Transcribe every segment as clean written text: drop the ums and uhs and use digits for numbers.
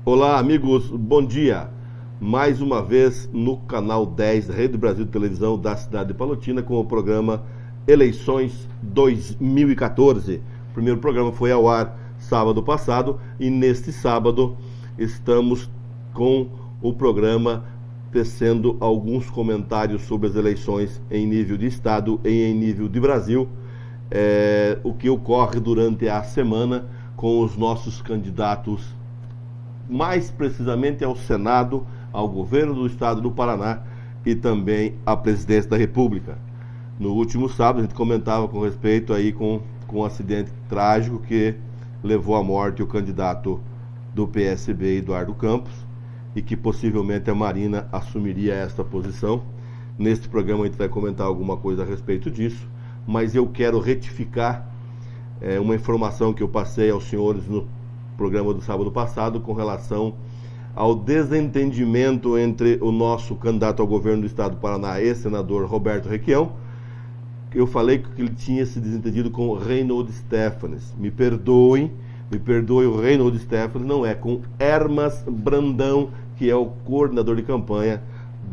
Olá, amigos, bom dia. Mais uma vez no canal 10 da Rede Brasil de Televisão da cidade de Palotina com o programa Eleições 2014. O primeiro programa foi ao ar sábado passado e neste sábado estamos com o programa tecendo alguns comentários sobre as eleições em nível de estado e em nível de Brasil, o que ocorre durante a semana com os nossos candidatos, mais precisamente ao Senado, ao governo do estado do Paraná e também à presidência da República. No último sábado a gente comentava com respeito aí com um acidente trágico que levou à morte o candidato do PSB, Eduardo Campos, e que possivelmente a Marina assumiria esta posição. Neste programa a gente vai comentar alguma coisa a respeito disso, mas eu quero retificar uma informação que eu passei aos senhores no programa do sábado passado com relação ao desentendimento entre o nosso candidato ao governo do estado do Paraná, ex-senador Roberto Requião. Eu falei que ele tinha se desentendido com o Reinhold Stefanes. Me perdoe o Reinhold Stefanes, não é, com Hermas Brandão, que é o coordenador de campanha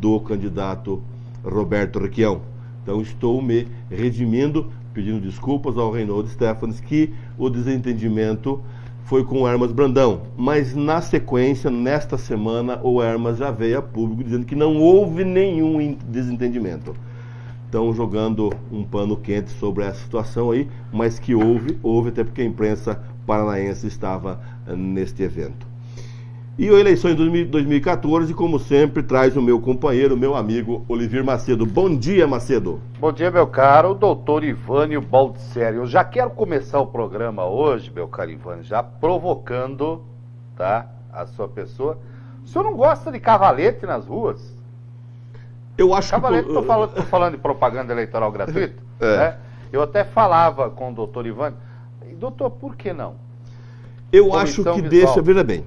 do candidato Roberto Requião. Então estou me redimindo, pedindo desculpas ao Reinhold Stefanes, que o desentendimento foi com o Hermas Brandão, mas na sequência, nesta semana, o Hermas já veio a público dizendo que não houve nenhum desentendimento. Estão jogando um pano quente sobre essa situação aí, mas que houve até porque a imprensa paranaense estava neste evento. E a eleição em 2014, como sempre, traz o meu companheiro, meu amigo Olivir Macedo. Bom dia, Macedo. Bom dia, meu caro doutor Ivânio Baldisseri. Eu já quero começar o programa hoje, meu caro Ivânio, já provocando, tá, a sua pessoa. O senhor não gosta de cavalete nas ruas? Eu acho cavalete, que... tô falando de propaganda eleitoral gratuita, né? Eu até falava com o doutor Ivânio, doutor, por que não? Eu acho que visual. deixa, veja bem,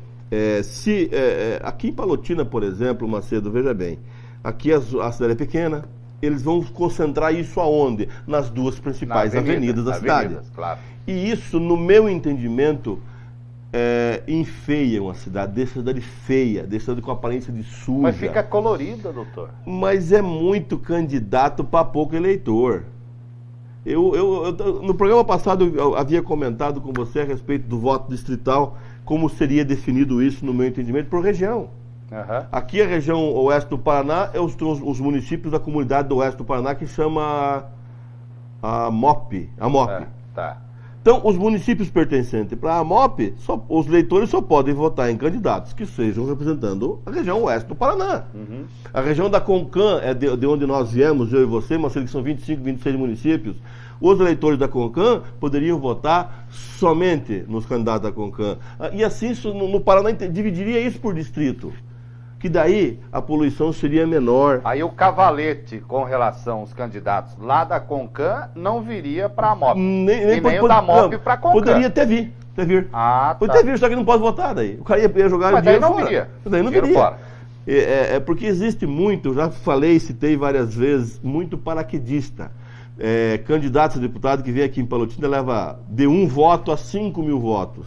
aqui em Palotina, por exemplo, Macedo, veja bem, aqui a cidade é pequena, eles vão concentrar isso aonde? Nas duas principais avenidas da cidade. Claro. E isso, no meu entendimento, enfeia uma cidade, deixa a cidade feia, deixa a cidade com aparência de suja. Mas fica colorida, doutor. Mas é muito candidato para pouco eleitor. No programa passado eu havia comentado com você a respeito do voto distrital, como seria definido isso, no meu entendimento, por região. Uhum. Aqui a região oeste do Paraná é os municípios da comunidade do oeste do Paraná que chama a MOP. Tá. Então, os municípios pertencentes para a MOP, os eleitores só podem votar em candidatos que sejam representando a região oeste do Paraná. Uhum. A região da CONCAN é de onde nós viemos, eu e você, mas que são 25, 26 municípios. Os eleitores da CONCAN poderiam votar somente nos candidatos da CONCAN. E assim, no Paraná, dividiria isso por distrito. Que daí a poluição seria menor. Aí o cavalete com relação aos candidatos lá da CONCAN não viria para a MOP. Nem o da MOP para a CONCAN. Poderia até vir. Ah, tá. Poderia vir, só que não pode votar daí. O cara ia jogar mas dinheiro daí não fora. viria. Daí não dinheiro viria. Fora. Porque existe muito, eu já falei, citei várias vezes, muito paraquedista. Candidatos a deputado que vem aqui em Palotina leva de 1 voto a 5 mil votos.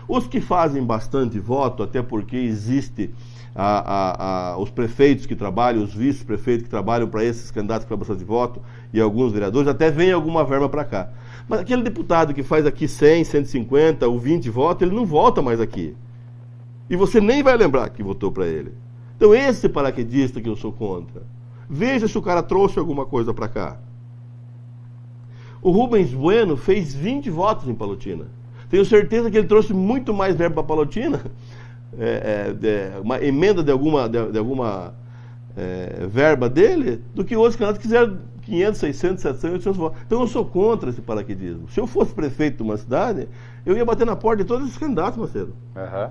Os que fazem bastante voto, até porque existe os prefeitos que trabalham, os vice-prefeitos que trabalham para esses candidatos que fazem bastante voto e alguns vereadores, até vem alguma verba para cá. Mas aquele deputado que faz aqui 100, 150 ou 20 votos, ele não volta mais aqui. E você nem vai lembrar que votou para ele. Então esse paraquedista que eu sou contra. Veja se o cara trouxe alguma coisa para cá. O Rubens Bueno fez 20 votos em Palotina. Tenho certeza que ele trouxe muito mais verba para Palotina, uma emenda de alguma verba dele, do que outros candidatos que fizeram 500, 600, 700, 800 votos. Então eu sou contra esse paraquedismo. Se eu fosse prefeito de uma cidade, eu ia bater na porta de todos esses candidatos, Macedo. Uhum.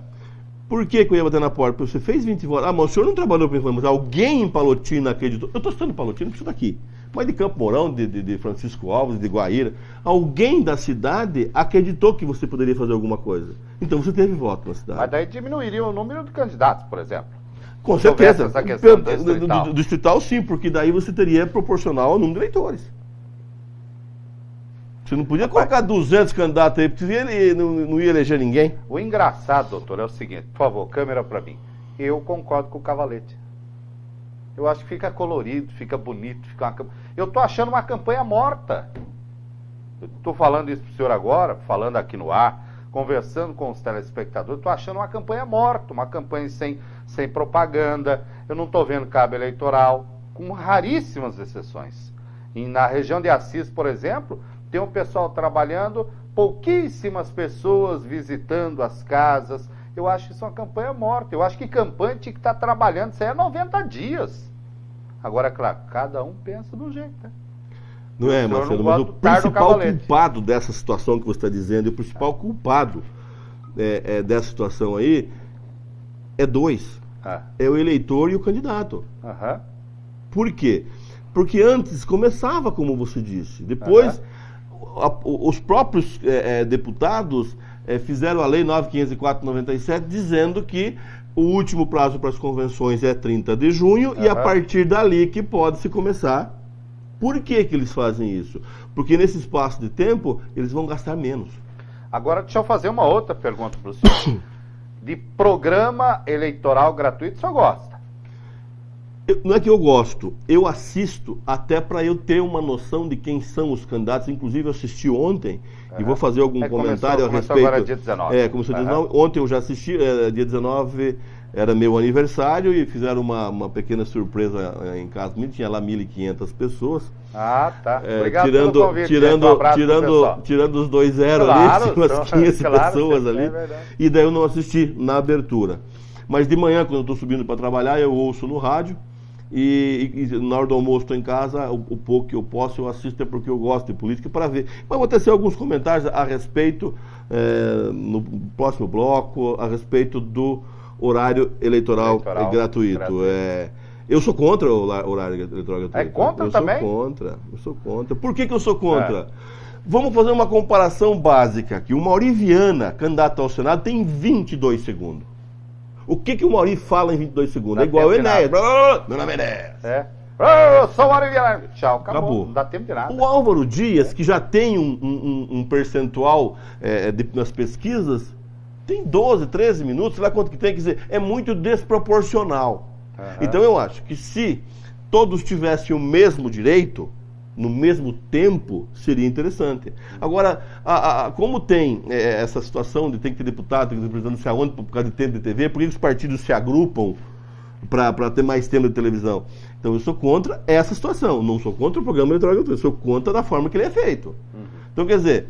Por que eu ia bater na porta? Porque você fez 20 votos. Ah, mas o senhor não trabalhou para informar, mas alguém em Palotina acreditou. Eu estou citando Palotina, porque isso daqui. Mas de Campo Mourão, de Francisco Alves, de Guaíra, alguém da cidade acreditou que você poderia fazer alguma coisa. Então você teve voto na cidade. Mas daí diminuiria o número de candidatos, por exemplo. Com certeza. Essa questão do distrital, sim, porque daí você teria proporcional ao número de eleitores. Você não podia colocar 200 candidatos aí, porque ele não ia eleger ninguém. O engraçado, doutor, é o seguinte, por favor, câmera para mim. Eu concordo com o Cavalete. Eu acho que fica colorido, fica bonito, eu tô achando uma campanha morta. Eu tô falando isso pro senhor agora, falando aqui no ar, conversando com os telespectadores, eu tô achando uma campanha morta, uma campanha sem propaganda. Eu não tô vendo cabo eleitoral, com raríssimas exceções. E na região de Assis, por exemplo, tem um pessoal trabalhando, pouquíssimas pessoas visitando as casas. Eu acho isso uma campanha morta. Eu acho que campanha tinha que estar trabalhando, isso aí é 90 dias. Agora, claro, cada um pensa do jeito, né? Não é, Marcelo, mas o principal culpado dessa situação que você está dizendo, o principal culpado dessa situação aí, é dois. É o eleitor e o candidato. Por quê? Porque antes começava, como você disse. Depois, os próprios deputados fizeram a Lei 9.504/97 dizendo que o último prazo para as convenções é 30 de junho e a partir dali que pode se começar. Por que eles fazem isso? Porque nesse espaço de tempo eles vão gastar menos. Agora, deixa eu fazer uma outra pergunta para o senhor. De programa eleitoral gratuito, o senhor gosta? Não é que eu gosto, eu assisto até para eu ter uma noção de quem são os candidatos. Inclusive, eu assisti ontem e vou fazer algum comentário a respeito. Começou agora dia 19. Começou dia 19. Ontem eu já assisti, dia 19 era meu aniversário e fizeram uma pequena surpresa em casa. Tinha lá 1.500 pessoas. Tá. Obrigado pelo convite. Tirando os 2-0 ali, tinha umas 15 pessoas ali. E daí eu não assisti na abertura. Mas de manhã, quando eu estou subindo para trabalhar, eu ouço no rádio. E na hora do almoço estou em casa, o pouco que eu posso, eu assisto, é porque eu gosto de política, para ver. Mas vou tecer alguns comentários a respeito, no próximo bloco, a respeito do horário eleitoral gratuito. Eu sou contra o horário eleitoral gratuito. É contra também? Eu sou contra. Por que eu sou contra? Vamos fazer uma comparação básica aqui. O Mauri Viana, candidato ao Senado, tem 22 segundos. O que o Mauri fala em 22 segundos? É igual o Enéas. Meu nome é Enéas. Eu sou o Mauri Viana. Tchau, acabou. Não dá tempo de nada. O Álvaro Dias, que já tem um percentual nas pesquisas, tem 12, 13 minutos, sei lá quanto que tem, quer dizer, é muito desproporcional. Então eu acho que se todos tivessem o mesmo direito, no mesmo tempo, seria interessante. Agora, como tem essa situação de ter que ter deputado, tem que ter presidente, não sei aonde, por causa de tempo de TV, por que os partidos se agrupam para ter mais tempo de televisão? Então eu sou contra essa situação, não sou contra o programa eleitoral gratuito, eu sou contra da forma que ele é feito. Então, quer dizer,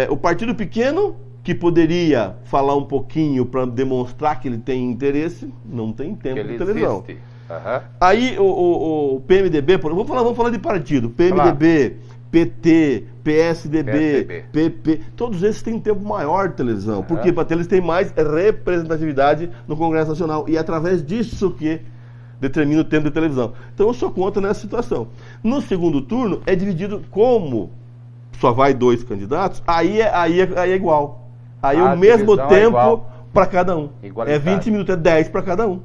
o partido pequeno, que poderia falar um pouquinho para demonstrar que ele tem interesse, não tem tempo de televisão. Aí o PMDB, vamos falar de partido, PMDB, PT, PSDB, PP, todos esses têm um tempo maior de televisão, porque para eles têm mais representatividade no Congresso Nacional, e é através disso que determina o tempo de televisão. Então eu sou contra nessa situação. No segundo turno é dividido, como só vai 2 candidatos, aí é igual. Aí o mesmo tempo para cada um. É 20 minutos, é 10 para cada um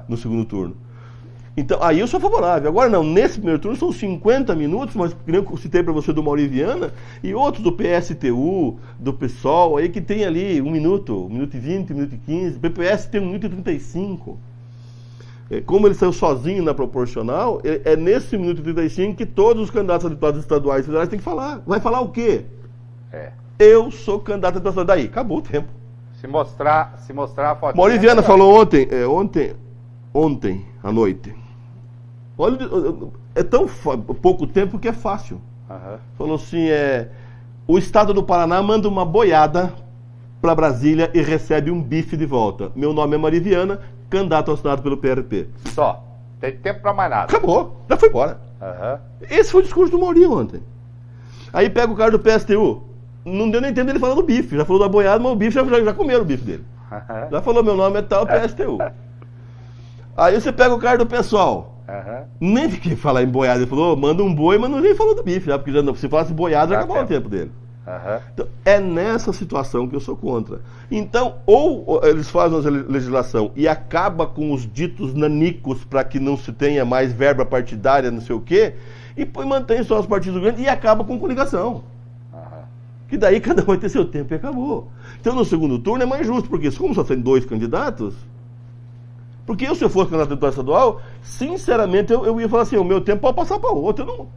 no segundo turno. Então, aí eu sou favorável. Agora não, nesse primeiro turno são 50 minutos, mas que nem eu citei para você do Mauri Viana, e outros do PSTU, do PSOL, aí que tem ali 1 minuto, 1 minuto e 20, 1 minuto e 15, o PPS tem 1 minuto e 35. Como ele saiu sozinho na proporcional, é nesse 1 minuto e 35 que todos os candidatos a deputados estaduais e federais têm que falar. Vai falar o quê? Eu sou candidato a deputado. Daí, acabou o tempo. Se mostrar a foto. Mauri Viana falou ontem à noite. Olha, é tão pouco tempo que é fácil. Falou assim, o estado do Paraná manda uma boiada para Brasília e recebe um bife de volta. Meu nome é Mauri Viana, candidato ao Senado pelo PRP. Só. Tem tempo para mais nada. Acabou. Já foi embora. Esse foi o discurso do Mauri ontem. Aí pega o cara do PSTU. Não deu nem tempo dele falar do bife. Já falou da boiada, mas o bife já comeram o bife dele. Já falou, meu nome é tal, PSTU. Aí você pega o cara do pessoal. Nem fiquei falar em boiada. Ele falou, manda um boi, mas nem falou do bife. Já, porque se falasse boiada, já acabou o tempo dele. Então, é nessa situação que eu sou contra. Então, ou eles fazem a legislação e acaba com os ditos nanicos para que não se tenha mais verba partidária, não sei o quê, e mantém só os partidos grandes e acaba com coligação. Que daí cada um vai ter seu tempo e acabou. Então no segundo turno é mais justo, porque como só tem 2 candidatos, porque se eu fosse candidato a deputado estadual, sinceramente eu ia falar assim, o meu tempo pode passar para outro.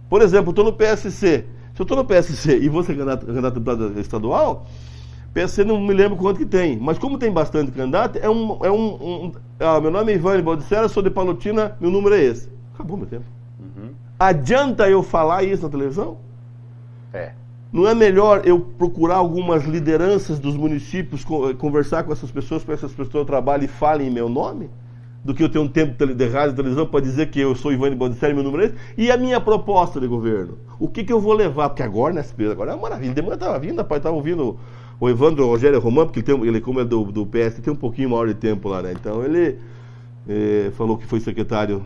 Por exemplo, eu estou no PSC. Se eu estou no PSC e vou ser candidato a deputado estadual, PSC não me lembro quanto que tem, mas como tem bastante candidato, meu nome é Ivânio Baldissera, sou de Palotina, meu número é esse. Acabou meu tempo. Adianta eu falar isso na televisão? Não é melhor eu procurar algumas lideranças dos municípios, conversar com essas pessoas trabalhem e falem em meu nome? Do que eu ter um tempo de rádio e televisão para dizer que eu sou Ivânio Baldissera e meu número é esse? E a minha proposta de governo? O que eu vou levar? Porque agora, nessa período, agora é uma maravilha. De manhã estava vindo, rapaz, estava ouvindo o Evandro Rogério Romano, porque ele como é do PS, tem um pouquinho maior de tempo lá, né? Então ele falou que foi secretário,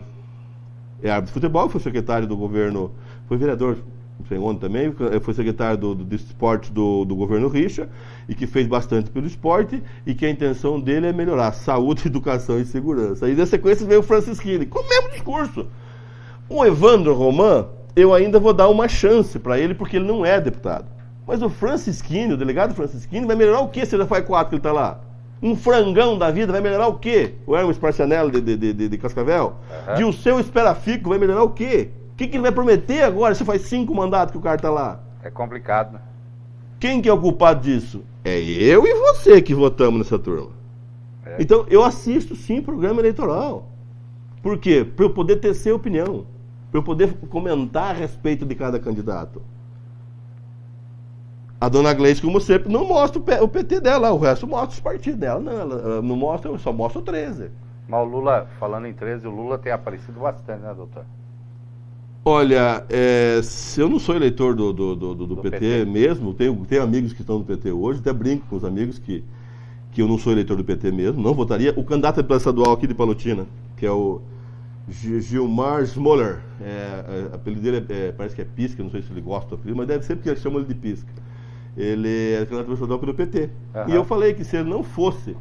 árbitro de futebol, foi secretário do governo, foi vereador, não sei onde também, foi secretário do esporte do governo Richa, e que fez bastante pelo esporte, e que a intenção dele é melhorar saúde, educação e segurança. Aí na sequência veio o Francisquini, com o mesmo discurso. O Evandro Roman, eu ainda vou dar uma chance para ele, porque ele não é deputado. Mas o Francisquini, o delegado Francisquini, vai melhorar o quê se ele já faz 4 que ele está lá? Um frangão da vida vai melhorar o quê? O Hermes Parcianello de Cascavel? De o seu Esperafico vai melhorar o quê? O que ele vai prometer agora se faz 5 mandatos que o cara está lá? É complicado, né? Quem que é o culpado disso? É eu e você que votamos nessa turma. Então, eu assisto sim programa eleitoral. Por quê? Para eu poder tecer opinião. Para eu poder comentar a respeito de cada candidato. A dona Gleice, como sempre, não mostra o PT dela, o resto mostra os partidos dela. Não, ela não mostra, só mostra o 13. Mas o Lula, falando em 13, o Lula tem aparecido bastante, né, doutor? Olha, eu não sou eleitor do PT mesmo, tenho amigos que estão no PT hoje, até brinco com os amigos que eu não sou eleitor do PT mesmo, não votaria. O candidato a deputado estadual aqui de Palotina, que é o Gilmar Smoller, o apelido dele parece que é Pisca, não sei se ele gosta do apelido, mas deve ser porque eles chamam ele de Pisca. Ele é candidato estadual pelo PT. E eu falei que se ele não fosse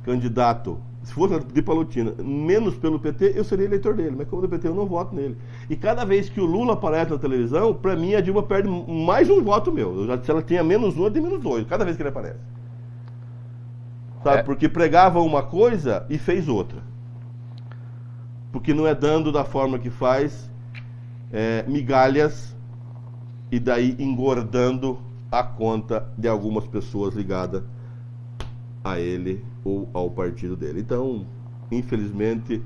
candidato, se fosse de Palotina, menos pelo PT, eu seria eleitor dele. Mas como do PT, eu não voto nele. E cada vez que o Lula aparece na televisão, para mim a Dilma perde mais um voto meu. Se ela tinha menos 1, ela tem menos 2, cada vez que ele aparece. Sabe? Porque pregava uma coisa e fez outra. Porque não é dando da forma que faz migalhas e daí engordando a conta de algumas pessoas ligadas a ele ou ao partido dele. Então, infelizmente,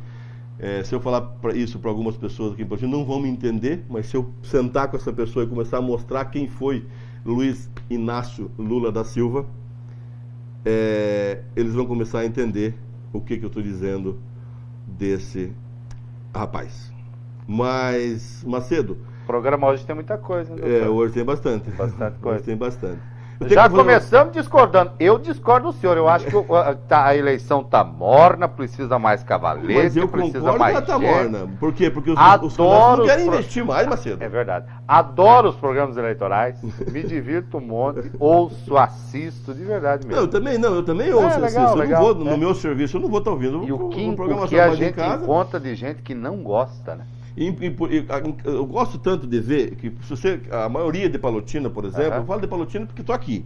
se eu falar isso para algumas pessoas aqui em Palotina, não vão me entender, mas se eu sentar com essa pessoa e começar a mostrar quem foi Luiz Inácio Lula da Silva, eles vão começar a entender o que eu estou dizendo desse rapaz. Mas, Macedo, o programa hoje tem muita coisa, né? Hoje tem bastante. Bastante coisa. Hoje tem bastante. Já começamos discordando. Eu discordo do senhor. Eu acho que a eleição está morna, precisa mais cavalete, mas eu precisa concordo mais que ela está morna. Por quê? Porque os candidatos não querem investir mais, Macedo. É verdade. Adoro os programas eleitorais, me divirto um monte, ouço, assisto, de verdade mesmo. Eu também ouço, legal, assisto. legal, eu não vou, no meu serviço eu não vou estar ouvindo. E o que a gente encontra de gente que não gosta, né? Eu gosto tanto de ver que a maioria de Palotina, por exemplo, eu falo de Palotina porque estou aqui.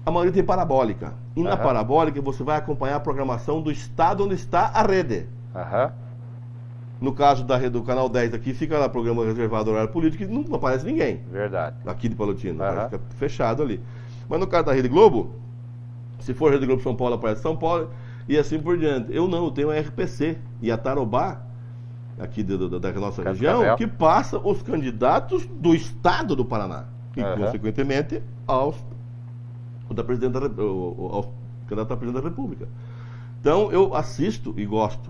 A maioria tem parabólica. E na parabólica você vai acompanhar a programação do estado onde está a rede. No caso do Canal 10 aqui, fica lá programa reservado ao horário político e não aparece ninguém. Verdade. Aqui de Palotina. Fica fechado ali. Mas no caso da Rede Globo, se for Rede Globo São Paulo, aparece São Paulo e assim por diante. Eu tenho a RPC e a Tarobá, aqui da nossa região, que passa os candidatos do estado do Paraná e, consequentemente, aos candidatos a presidente da República. Então, eu assisto e gosto,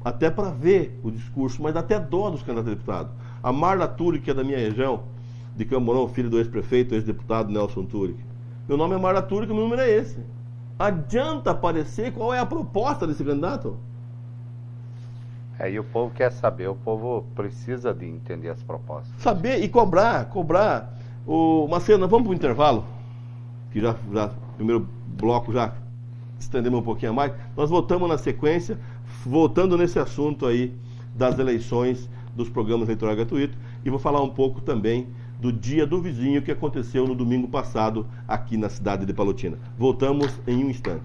até para ver o discurso, mas até dó dos candidatos a deputado. A Marla Turic, que é da minha região, de Camborão, filho do ex-prefeito, ex-deputado Nelson Turic. Meu nome é Marla Turic, meu número é esse. Adianta aparecer qual é a proposta desse candidato? E o povo quer saber, o povo precisa de entender as propostas. Saber e cobrar. Marcelo, nós vamos para o intervalo, que já primeiro bloco já estendemos um pouquinho a mais. Nós voltamos na sequência, voltando nesse assunto aí das eleições, dos programas eleitorais gratuitos, e vou falar um pouco também do Dia do Vizinho que aconteceu no domingo passado aqui na cidade de Palotina. Voltamos em um instante.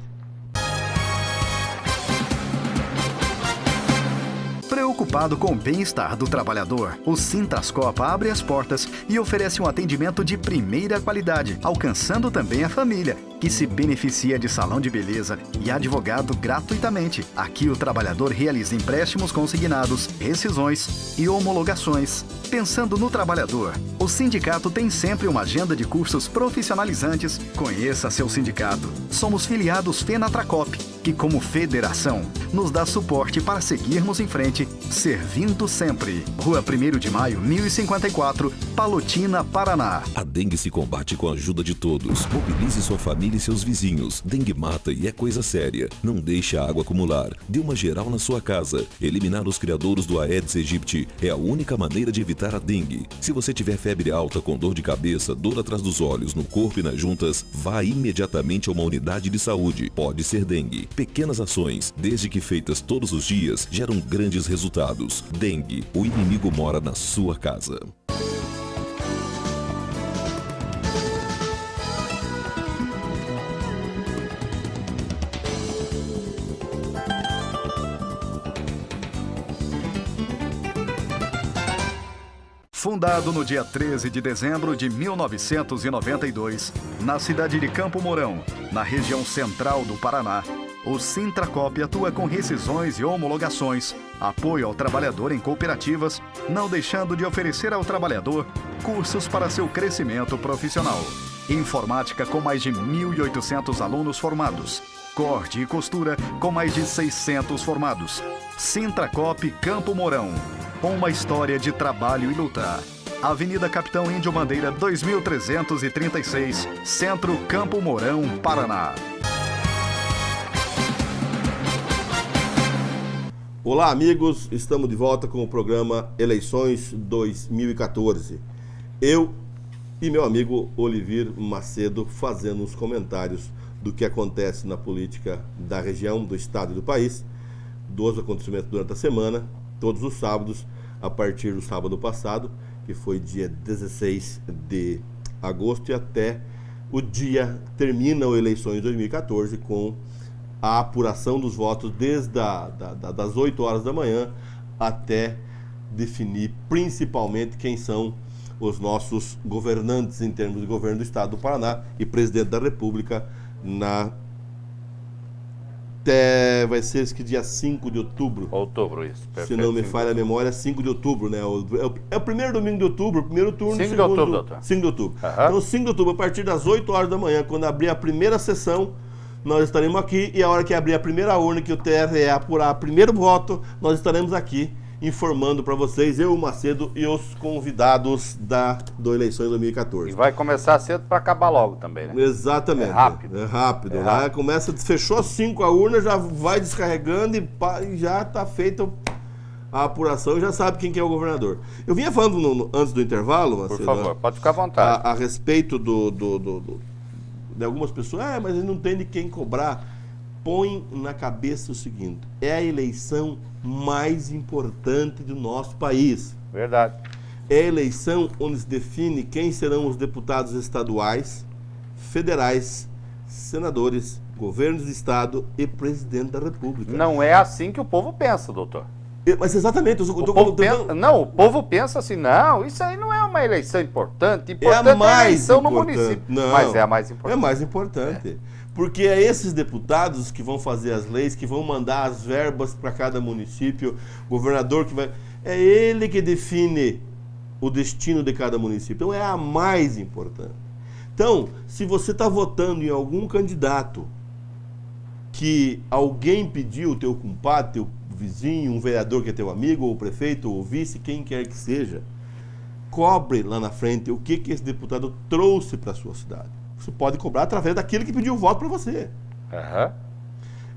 Preocupado com o bem-estar do trabalhador, o Sintrascopa abre as portas e oferece um atendimento de primeira qualidade, alcançando também a família, que se beneficia de salão de beleza e advogado gratuitamente. Aqui o trabalhador realiza empréstimos consignados, rescisões e homologações. Pensando no trabalhador, o sindicato tem sempre uma agenda de cursos profissionalizantes. Conheça seu sindicato. Somos filiados Fenatracop, que como federação nos dá suporte para seguirmos em frente, servindo sempre. Rua 1º de Maio, 1054, Palotina, Paraná. A dengue se combate com a ajuda de todos. Mobilize sua família e seus vizinhos. Dengue mata e é coisa séria. Não deixe a água acumular. Dê uma geral na sua casa. Eliminar os criadouros do Aedes aegypti é a única maneira de evitar a dengue. Se você tiver febre alta com dor de cabeça, dor atrás dos olhos, no corpo e nas juntas, vá imediatamente a uma unidade de saúde. Pode ser dengue. Pequenas ações, desde que feitas todos os dias, geram grandes resultados. Dengue, o inimigo mora na sua casa. Fundado no dia 13 de dezembro de 1992, na cidade de Campo Mourão, na região central do Paraná, o Sintracop atua com rescisões e homologações, apoio ao trabalhador em cooperativas, não deixando de oferecer ao trabalhador cursos para seu crescimento profissional. Informática com mais de 1.800 alunos formados. Corte e costura com mais de 600 formados. Sintracop Campo Mourão. Uma história de trabalho e luta. Avenida Capitão Índio Bandeira 2336, Centro, Campo Mourão, Paraná. Olá, amigos, estamos de volta com o programa Eleições 2014. Eu e meu amigo Olivir Macedo fazendo os comentários do que acontece na política da região, do estado e do país, dos acontecimentos durante a semana, todos os sábados, a partir do sábado passado, que foi dia 16 de agosto, e até o dia termina o Eleições 2014 com a apuração dos votos desde das 8 horas da manhã até definir principalmente quem são os nossos governantes em termos de governo do estado do Paraná e presidente da República vai ser que dia 5 de outubro. Outubro, isso. Se Perfeito, não me falha a memória, 5 de outubro, né? É o primeiro domingo de outubro, o primeiro turno. 5 de outubro, doutor. 5 de outubro. Uhum. Então, 5 de outubro, a partir das 8 horas da manhã, quando abrir a primeira sessão, nós estaremos aqui, e a hora que abrir a primeira urna, que o TRE apurar o primeiro voto, nós estaremos aqui informando para vocês, eu, o Macedo e os convidados do Eleições 2014. E vai começar cedo para acabar logo também, né? Exatamente. É rápido. É rápido. É Lá rápido. começa, fechou 5 a urna, já vai descarregando e já está feita a apuração e já sabe quem que é o governador. Eu vinha falando antes do intervalo, Macedo, Por favor, pode ficar à vontade. a respeito de algumas pessoas, mas ele não tem de quem cobrar. Põe na cabeça o seguinte: é a eleição mais importante do nosso país. Verdade. É a eleição onde se define quem serão os deputados estaduais, federais, senadores, governos de estado e presidente da República. Não é assim que o povo pensa, doutor. Mas exatamente, O povo pensa assim, não, isso aí não é uma eleição importante. Importante é a eleição no município. Não, mas é a mais importante. É mais importante. Porque é esses deputados que vão fazer as leis, que vão mandar as verbas para cada município, governador que vai... É ele que define o destino de cada município. Então é a mais importante. Então, se você está votando em algum candidato que alguém pediu, teu compadre, teu vizinho, um vereador que é teu amigo, ou o prefeito, ou o vice, quem quer que seja, cobre lá na frente o que esse deputado trouxe para a sua cidade. Você pode cobrar através daquele que pediu o voto para você. Uhum.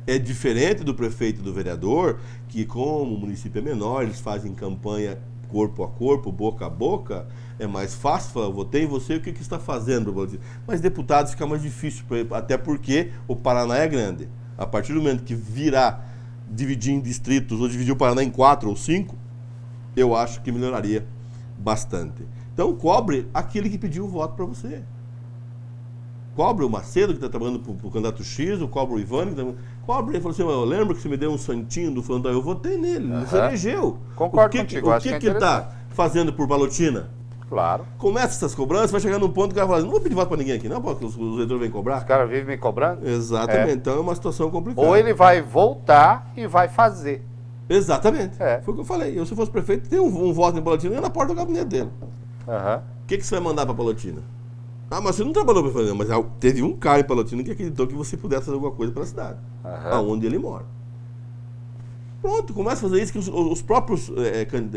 É diferente do prefeito e do vereador, que como o município é menor, eles fazem campanha corpo a corpo, boca a boca, é mais fácil falar, votei em você, o que está fazendo? Mas deputados fica mais difícil, até porque o Paraná é grande. A partir do momento que virar dividir em distritos ou dividir o Paraná em 4 ou 5, eu acho que melhoraria bastante. Então, Então cobre aquele que pediu o voto para você. Cobre o Macedo, que está trabalhando para o candidato X, ou cobre o Ivânio, que cobre. Ele falou assim, eu lembro que você me deu um santinho do fulano, eu votei nele, ele se elegeu. Concordo contigo, O que ele está fazendo por Palotina? Claro. Começa essas cobranças, vai chegar num ponto que o cara fala, não vou pedir voto para ninguém aqui, não, porque os eleitores vêm cobrar. Os caras vivem me cobrando? Exatamente, então é uma situação complicada. Ou ele vai voltar e vai fazer. Exatamente, foi o que eu falei. Eu, se fosse prefeito, tem um voto em Palotina, eu ia na porta do gabinete dele. O que você vai mandar para Palotina? Ah, mas você não trabalhou para fazer, mas teve um cara em Palotina que acreditou que você pudesse fazer alguma coisa para a cidade, aonde ele mora. Pronto, começa a fazer isso, que os próprios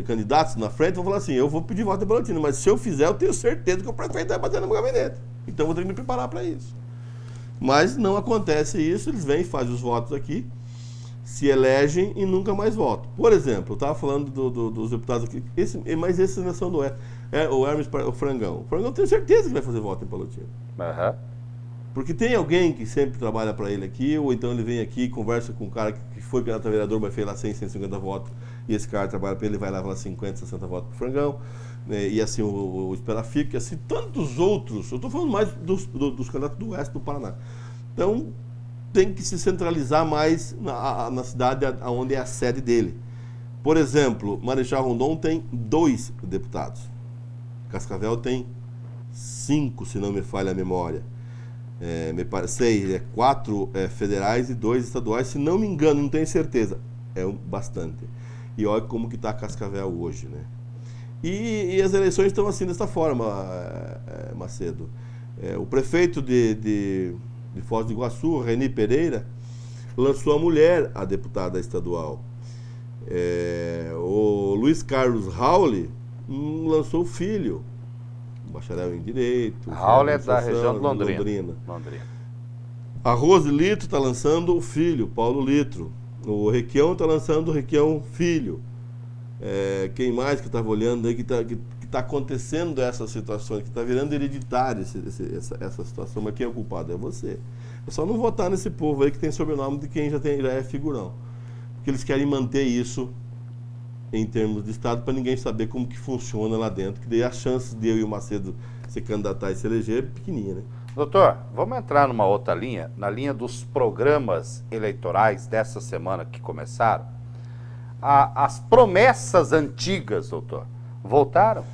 candidatos na frente vão falar assim, eu vou pedir voto em Palotina, mas se eu fizer, eu tenho certeza que o prefeito vai bater no meu gabinete. Então eu vou ter que me preparar para isso. Mas não acontece isso, eles vêm, fazem os votos aqui, se elegem e nunca mais votam. Por exemplo, eu estava falando dos deputados aqui, mas esse não são do o Hermes, o Frangão. O Frangão eu tenho certeza que vai fazer voto em Palotina. Porque tem alguém que sempre trabalha para ele aqui, ou então ele vem aqui, conversa com um cara que foi candidato a vereador, mas fez lá 100, 150 votos, e esse cara trabalha para ele, vai lá 50, 60 votos para o Frangão, né? E assim o Esperafico, e assim tantos outros. Eu estou falando mais dos candidatos do oeste do Paraná. Então, tem que se centralizar mais na cidade onde é a sede dele. Por exemplo, Marechal Rondon tem 2 deputados. Cascavel tem 5, se não me falha a memória. Me parece 4 federais e 2 estaduais, se não me engano, não tenho certeza. Bastante. E olha como que está Cascavel hoje, né? E as eleições estão assim, dessa forma, Macedo. O prefeito de Foz do Iguaçu, Reni Pereira, lançou a mulher a deputada estadual. O Luiz Carlos Rauli lançou o filho, bacharel em Direito. Rauli é da região de Londrina. A Rose Litro está lançando o filho, Paulo Litro. O Requião está lançando o Requião filho. Quem mais que estava olhando aí, que está acontecendo essas situações, que está virando hereditário essa situação, mas quem é o culpado é você. É só não votar nesse povo aí que tem sobrenome de quem já é figurão. Porque eles querem manter isso em termos de Estado para ninguém saber como que funciona lá dentro, que daí a chance de eu e o Macedo se candidatar e se eleger é pequenininha, né? Doutor, vamos entrar numa outra linha, na linha dos programas eleitorais dessa semana que começaram. As promessas antigas, doutor, voltaram?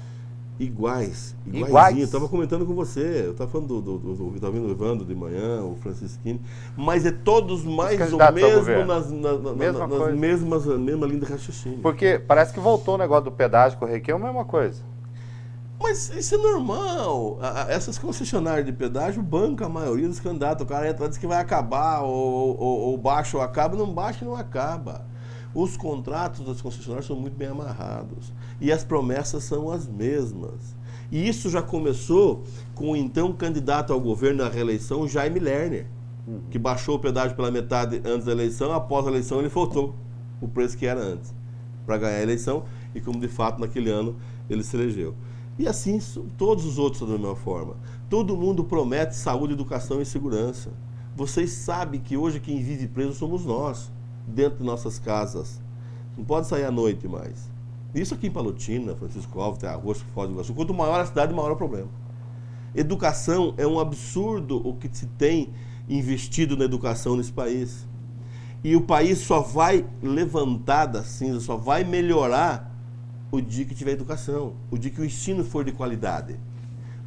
Iguais. Eu estava comentando com você, eu estava falando do Vitalino Evandro de manhã, o Francisquini, mas todos mais ou menos nas mesma linha de raciocínio. Porque parece que voltou o negócio do pedágio com o Requião, é a mesma coisa. Mas isso é normal. Essas concessionárias de pedágio bancam a maioria dos candidatos. O cara entra e diz que vai acabar, ou baixa ou acaba, não baixa e não acaba. Os contratos das concessionárias são muito bem amarrados. E as promessas são as mesmas. E isso já começou com o então candidato ao governo na reeleição, Jaime Lerner, que baixou o pedágio pela metade antes da eleição, após a eleição ele voltou o preço que era antes, para ganhar a eleição, e como de fato naquele ano ele se elegeu. E assim todos os outros da mesma forma. Todo mundo promete saúde, educação e segurança. Vocês sabem que hoje quem vive preso somos nós, dentro de nossas casas. Não pode sair à noite mais. Isso aqui em Palotina, Francisco Alves, tem Arroz, Foz do Iguaçu. Quanto maior a cidade, maior o problema. Educação é um absurdo o que se tem investido na educação nesse país. E o país só vai levantar da cinza, só vai melhorar o dia que tiver educação, o dia que o ensino for de qualidade.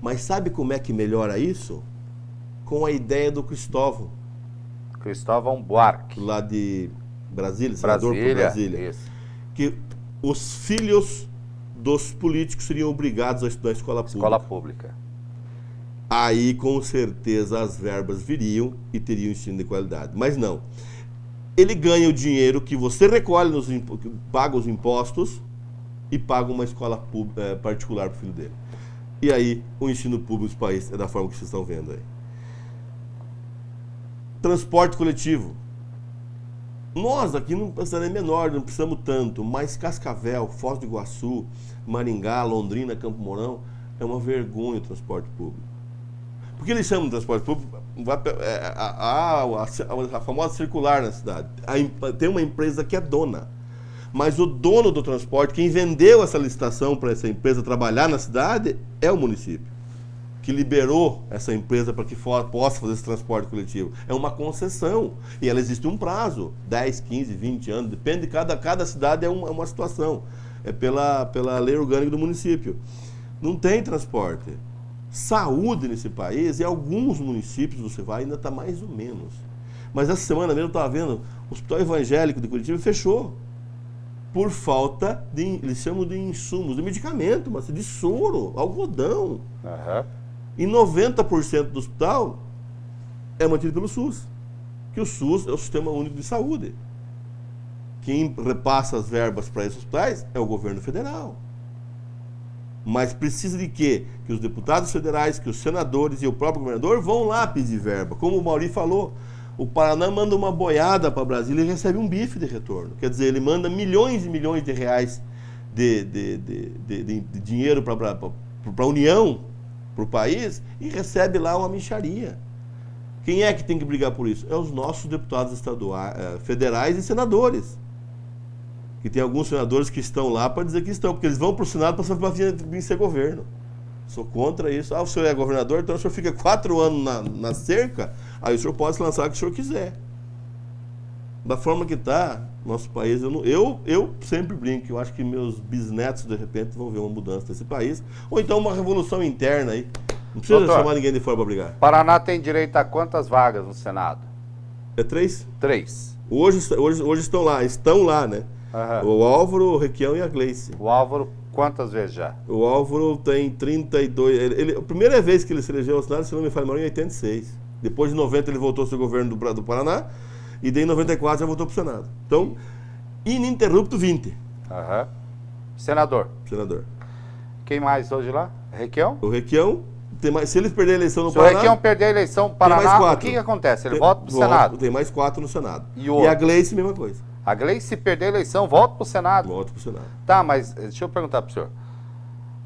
Mas sabe como é que melhora isso? Com a ideia do Cristóvão Buarque, lá de Brasília, senador por Brasília. Isso. Que os filhos dos políticos seriam obrigados a estudar escola pública. Aí, com certeza, as verbas viriam e teriam ensino de qualidade. Mas não. Ele ganha o dinheiro que você recolhe, paga os impostos e paga uma escola particular para o filho dele. E aí, o ensino público do país é da forma que vocês estão vendo aí. Transporte coletivo. Nós aqui não precisamos, é menor, não precisamos tanto, mas Cascavel, Foz do Iguaçu, Maringá, Londrina, Campo Mourão, é uma vergonha o transporte público. Por que eles chamam de transporte público? A famosa circular na cidade. Tem uma empresa que é dona. Mas o dono do transporte, quem vendeu essa licitação para essa empresa trabalhar na cidade, é o município, que liberou essa empresa para que possa fazer esse transporte coletivo. É uma concessão. E ela existe um prazo, 10, 15, 20 anos, depende de cada cidade, é uma situação. É pela lei orgânica do município. Não tem transporte. Saúde nesse país, em alguns municípios você vai, ainda está mais ou menos. Mas essa semana mesmo eu estava vendo, o Hospital Evangélico de Curitiba fechou. Por falta eles chamam de insumos, de medicamento, mas de soro, algodão. Uhum. E 90% do hospital é mantido pelo SUS. Que o SUS é o Sistema Único de Saúde. Quem repassa as verbas para esses hospitais é o governo federal. Mas precisa de quê? Que os deputados federais, que os senadores e o próprio governador vão lá pedir verba. Como o Mauri falou, o Paraná manda uma boiada para Brasília e recebe um bife de retorno. Quer dizer, ele manda milhões e milhões de reais de dinheiro para a União, para o país, e recebe lá uma mixaria. Quem é que tem que brigar por isso? É os nossos deputados estaduais, federais e senadores. E tem alguns senadores que estão lá para dizer que estão, porque eles vão para o Senado para vir ser governo. Sou contra isso. O senhor é governador, então o senhor fica 4 anos na cerca, aí o senhor pode se lançar o que o senhor quiser. Da forma que está, nosso país, eu sempre brinco, eu acho que meus bisnetos, de repente, vão ver uma mudança nesse país, ou então uma revolução interna aí. Não precisa Doutor, chamar ninguém de fora para brigar. Paraná tem direito a quantas vagas no Senado? É 3? 3. Hoje estão lá, né? Uhum. O Álvaro, o Requião e a Gleice. O Álvaro, quantas vezes já? O Álvaro tem 32. A primeira vez que ele se elegeu ao Senado, se não me falha, em 86. Depois de 90 ele voltou a ser governo do Paraná. E daí em 94 já voltou para o Senado. Então, ininterrupto 20. Uhum. Senador. Quem mais hoje lá? Requião? O Requião, se eles perderem a eleição no Se Paraná... o Requião perder a eleição no Paraná, o que acontece? Ele volta para o Senado. Tem mais 4 no Senado. E a Gleice, mesma coisa. A Gleice, se perder a eleição, volta para o Senado. Volta para o Senado. Tá, mas deixa eu perguntar para o senhor.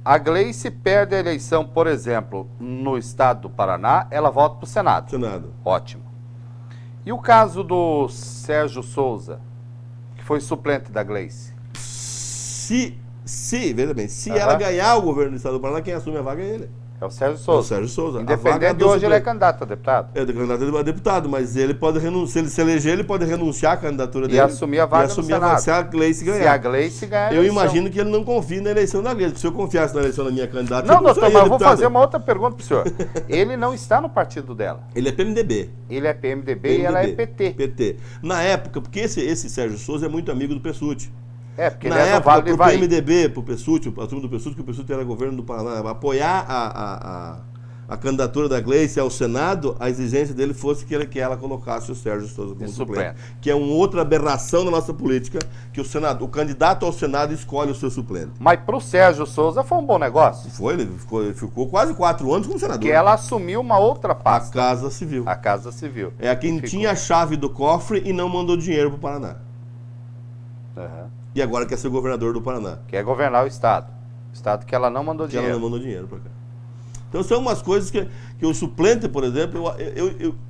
A Gleice perde a eleição, por exemplo, no estado do Paraná, ela volta para o Senado. Senado. Ótimo. E o caso do Sérgio Souza, que foi suplente da Gleice? Veja bem, se ela ganhar o governo do estado do Paraná, quem assume a vaga é ele. É o Sérgio Souza. É o Sérgio Souza. Independente de hoje, ele é candidato a deputado. É candidato a deputado, mas ele pode renunciar. Se ele se eleger, ele pode renunciar à candidatura dele. E assumir a vaga no Senado. Se a Gleice ganhar. Se a Gleice ganhar. Eu imagino que ele não confie na eleição da Gleice. Se eu confiasse na eleição da minha candidata... Não, doutor, mas eu vou fazer uma outra pergunta para o senhor. Ele não está no partido dela. Ele é PMDB. Ele é PMDB e ela é PT. PT. Na época, porque esse Sérgio Souza é muito amigo do Pessutti. É, porque na ele é do época, Vale do Ivaí. pro PMDB, pro Pessutti, a turma do Pessutti, que o Pessutti era governo do Paraná, apoiar a candidatura da Gleice ao Senado, a exigência dele fosse que ela colocasse o Sérgio Souza como suplente. Que é uma outra aberração da nossa política, que o candidato ao Senado escolhe o seu suplente. Mas pro Sérgio Souza foi um bom negócio. Ele ficou quase 4 anos como senador. Porque ela assumiu uma outra pasta. A Casa Civil. A Casa Civil. É quem tinha a chave do cofre e não mandou dinheiro pro Paraná. Uhum. E agora quer ser governador do Paraná. Quer governar o Estado. Estado que ela não mandou dinheiro. Ela não mandou dinheiro para cá. Então são umas coisas que o suplente, por exemplo,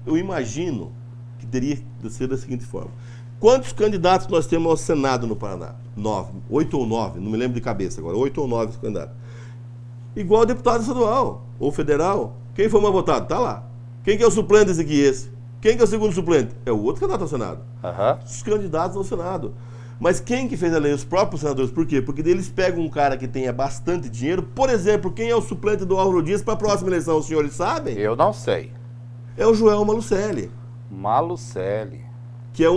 eu imagino que teria de ser da seguinte forma. Quantos candidatos nós temos ao Senado no Paraná? 9, 8 ou 9, não me lembro de cabeça agora, 8 ou 9 candidatos. Igual ao deputado estadual ou federal. Quem foi mais votado? Está lá. Quem que é o suplente desse aqui? Esse. Quem que é o segundo suplente? É o outro candidato ao Senado. Uhum. Os candidatos ao Senado. Mas quem que fez a lei? Os próprios senadores. Por quê? Porque eles pegam um cara que tenha bastante dinheiro. Por exemplo, quem é o suplente do Álvaro Dias para a próxima eleição? Os senhores sabem? Eu não sei. É o Joel Malucelli. Malucelli. Que é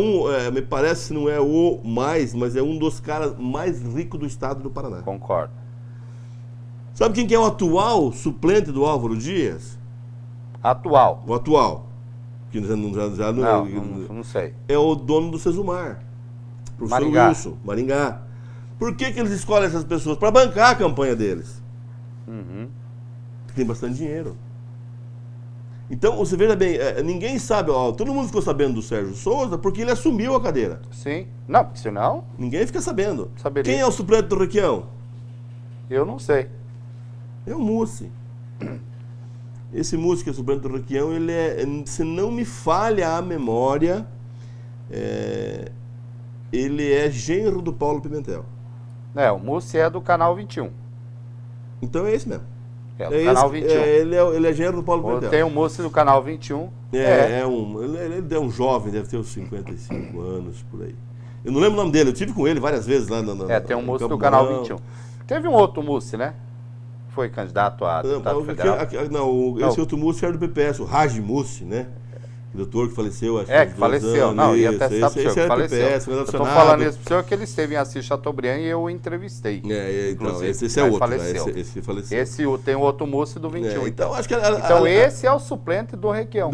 me parece, não é o mais, mas é um dos caras mais ricos do estado do Paraná. Concordo. Sabe quem que é o atual suplente do Álvaro Dias? Atual. O atual. Que Não sei. É o dono do Sesumar. Professor Maringá. Wilson, Maringá. Por que eles escolhem essas pessoas? Para bancar a campanha deles. Uhum. Tem bastante dinheiro. Então, você veja bem, ninguém sabe, todo mundo ficou sabendo do Sérgio Souza porque ele assumiu a cadeira. Sim. Não, porque senão... Ninguém fica sabendo. Saberia. Quem é o suplente do Requião? Eu não sei. É o Mussi. Esse Mussi que é o suplente do Requião, ele se não me falha a memória, ele é genro do Paulo Pimentel. O Mussi é do Canal 21. Então é esse mesmo. É do Canal 21. Ele é genro do Paulo Pimentel. Tem o Mussi do Canal 21. Ele é um jovem, deve ter uns 55 anos, por aí. Eu não lembro o nome dele, eu tive com ele várias vezes lá tem um Mussi do Canal 21. Teve um outro Mussi, né? Foi candidato a deputado federal. Esse outro Mussi era do PPS, o Raj Mussi, né? O doutor que faleceu, acho que faleceu. Ia testar pro senhor que faleceu. Eu tô falando isso pro senhor que ele esteve em Assis Chateaubriand e eu o entrevistei. Então, esse é outro. Faleceu. Esse faleceu. Tem o outro Mussi do 21. Então, acho que esse é o suplente do Requião.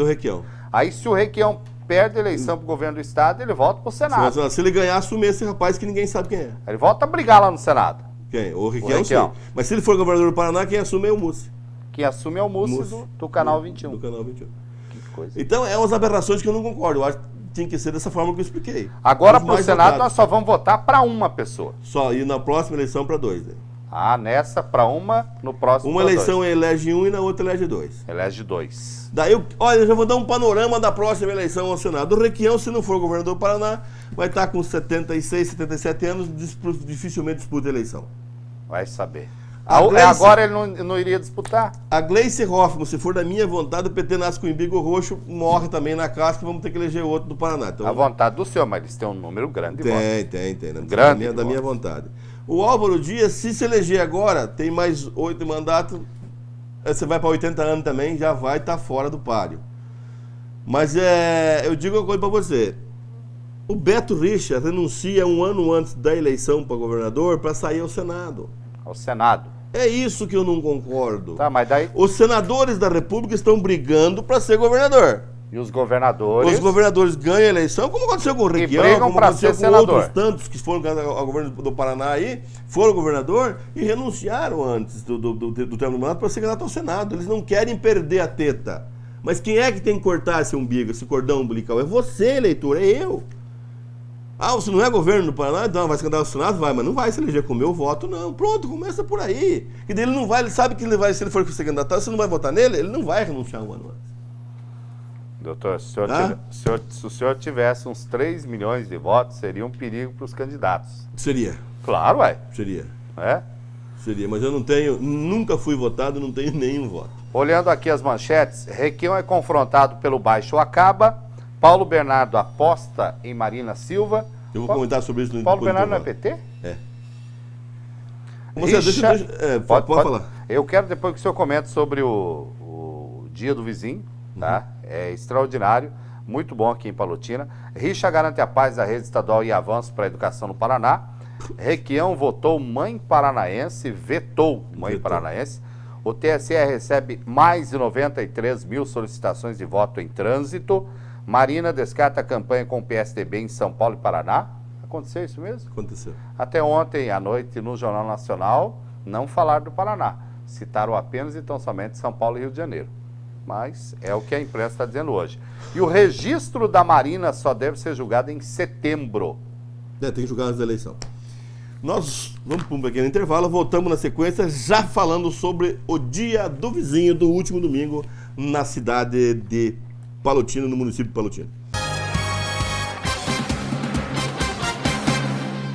Aí, se o Requião perde a eleição pro governo do estado, ele volta pro Senado. Se ele ganhar, assume esse rapaz que ninguém sabe quem é. Ele volta a brigar lá no Senado. Quem? O Requião. Mas se ele for governador do Paraná, quem assume é o Mussi. Quem assume é o Mussi do Canal 21. Do Canal 21. Coisa. Então, é umas aberrações que eu não concordo. Eu acho que tinha que ser dessa forma que eu expliquei. Agora, para o Senado, nós só vamos votar para uma pessoa. Só, e na próxima eleição para 2. Né? Nessa para uma, no próximo uma eleição elege 1 e na outra elege 2. Elege 2. Daí, eu já vou dar um panorama da próxima eleição ao Senado. O Requião, se não for governador do Paraná, vai estar com 76, 77 anos, dificilmente disputa a eleição. Vai saber. Agora ele não iria disputar? A Gleice Hoffmann, se for da minha vontade, o PT nasce com o umbigo roxo, morre também na casca e vamos ter que eleger outro do Paraná. Então, a vontade do senhor, mas eles têm um número grande de votos. Tem. Grande da minha vontade. O Álvaro Dias, se eleger agora, tem mais 8 mandatos, você vai para 80 anos também, já vai estar fora do páreo. Mas eu digo uma coisa para você. O Beto Richa renuncia um ano antes da eleição para governador para sair ao Senado. Ao Senado. É isso que eu não concordo. Tá, mas daí... Os senadores da República estão brigando para ser governador. E os governadores? Os governadores ganham a eleição, como aconteceu com o Requião, como aconteceu com outros tantos que foram ao governo do Paraná aí, foram governador e renunciaram antes do término do mandato para ser candidato ao Senado. Eles não querem perder a teta. Mas quem é que tem que cortar esse umbigo, esse cordão umbilical? É você, eleitor, é eu. Você não é governo do Paraná? Então vai se candidatar ao Senado? Vai, mas não vai se eleger com o meu voto, não. Pronto, começa por aí. E daí ele não vai, ele sabe que ele vai, se ele for se candidatar, você não vai votar nele, ele não vai renunciar um ano antes. Doutor, se o senhor tivesse uns 3 milhões de votos, seria um perigo para os candidatos. Seria. Claro, ué. Seria. Seria, mas eu nunca fui votado, não tenho nenhum voto. Olhando aqui as manchetes, Requião é confrontado pelo Baixo Acaba, Paulo Bernardo aposta em Marina Silva. Eu vou comentar sobre isso no Paulo Bernardo não é PT? Pode falar. Eu quero depois que o senhor comente sobre o Dia do Vizinho, tá? É extraordinário, muito bom aqui em Palotina. Richa garante a paz da rede estadual e avanço para a educação no Paraná. Requião vetou Mãe Paranaense. O TSE recebe mais de 93 mil solicitações de voto em trânsito. Marina descarta a campanha com o PSDB em São Paulo e Paraná. Aconteceu isso mesmo? Aconteceu. Até ontem à noite no Jornal Nacional, não falaram do Paraná. Citaram apenas e tão somente São Paulo e Rio de Janeiro. Mas é o que a imprensa está dizendo hoje. E o registro da Marina só deve ser julgado em setembro. Tem que julgar antes da eleição. Nós vamos para um pequeno intervalo, voltamos na sequência já falando sobre o Dia do Vizinho do último domingo na cidade de Palotina, no município de Palotina.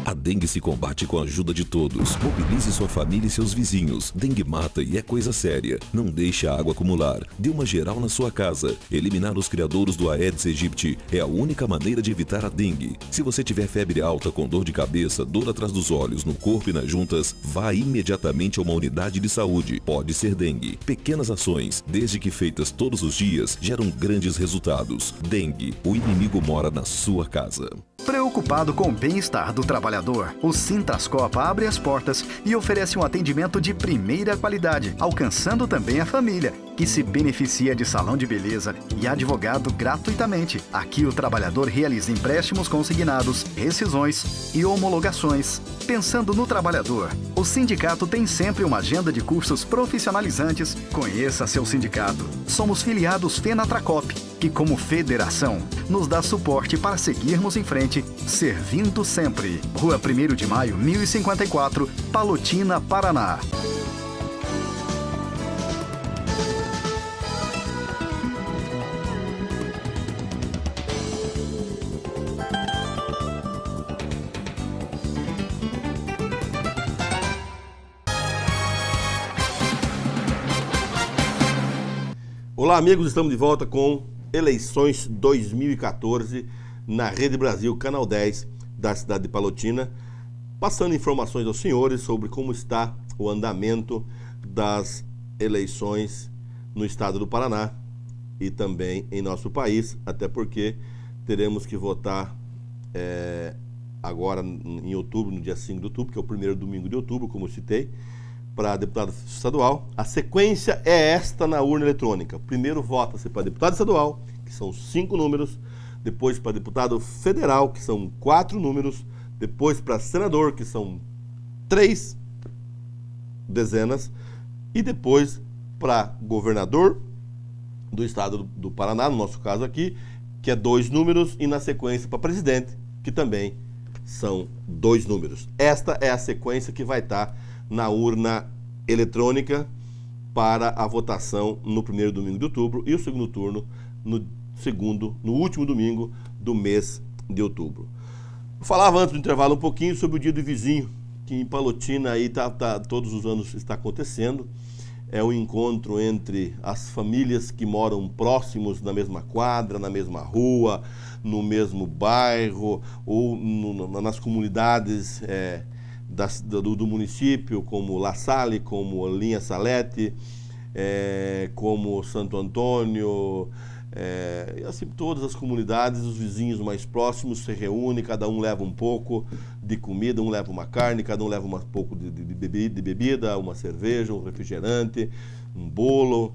A dengue se combate com a ajuda de todos. Mobilize sua família e seus vizinhos. Dengue mata e é coisa séria. Não deixe a água acumular. Dê uma geral na sua casa. Eliminar os criadouros do Aedes aegypti é a única maneira de evitar a dengue. Se você tiver febre alta com dor de cabeça, dor atrás dos olhos, no corpo e nas juntas, vá imediatamente a uma unidade de saúde. Pode ser dengue. Pequenas ações, desde que feitas todos os dias, geram grandes resultados. Dengue, o inimigo mora na sua casa. Preocupado com o bem-estar do trabalhador, o Sintrascopa abre as portas e oferece um atendimento de primeira qualidade, alcançando também a família, que se beneficia de salão de beleza e advogado gratuitamente. Aqui o trabalhador realiza empréstimos consignados, rescisões e homologações. Pensando no trabalhador, o sindicato tem sempre uma agenda de cursos profissionalizantes. Conheça seu sindicato. Somos filiados Fenatracop, que como federação nos dá suporte para seguirmos em frente, servindo sempre. Rua 1º de Maio, 1054, Palotina, Paraná. Olá, amigos, estamos de volta com Eleições 2014 na Rede Brasil, Canal 10 da cidade de Palotina, passando informações aos senhores sobre como está o andamento das eleições no estado do Paraná e também em nosso país, até porque teremos que votar agora em outubro, no dia 5 de outubro, que é o primeiro domingo de outubro, como eu citei, para deputado estadual. A sequência é esta na urna eletrônica. Primeiro vota-se para deputado estadual, que são 5 números, depois para deputado federal, que são 4 números, depois para senador, que são 3 dezenas, e depois para governador do estado do Paraná, no nosso caso aqui, que é 2 números, e na sequência para presidente, que também são 2 números. Esta é a sequência que vai estar na urna eletrônica para a votação no primeiro domingo de outubro e o segundo turno no último domingo do mês de outubro. Eu falava antes do intervalo um pouquinho sobre o Dia do Vizinho, que em Palotina aí todos os anos está acontecendo. É um encontro entre as famílias que moram próximos na mesma quadra, na mesma rua, no mesmo bairro ou nas comunidades do município, como La Salle, como Linha Salete, como Santo Antônio, e assim todas as comunidades, os vizinhos mais próximos se reúnem, cada um leva um pouco de comida, um leva uma carne, cada um leva um pouco de bebida, uma cerveja, um refrigerante, um bolo.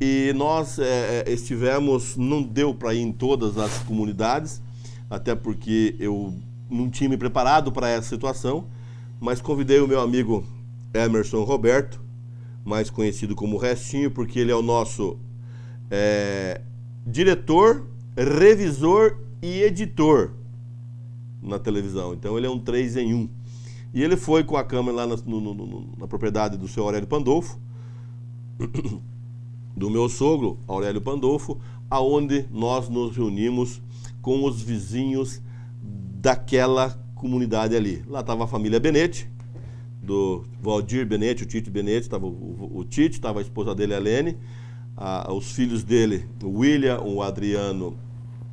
E nós estivemos, não deu para ir em todas as comunidades, até porque eu não tinha me preparado para essa situação, mas convidei o meu amigo Emerson Roberto, mais conhecido como Restinho, porque ele é o nosso diretor, revisor e editor na televisão. Então ele é um 3 em 1. E ele foi com a câmera lá na propriedade do seu Aurélio Pandolfo, do meu sogro, Aurélio Pandolfo, aonde nós nos reunimos com os vizinhos daquela comunidade ali. Lá estava a família Benetti, do Valdir Benetti, o Tite Benetti, estava o Tite, estava a esposa dele, a Lene, os filhos dele, o William, o Adriano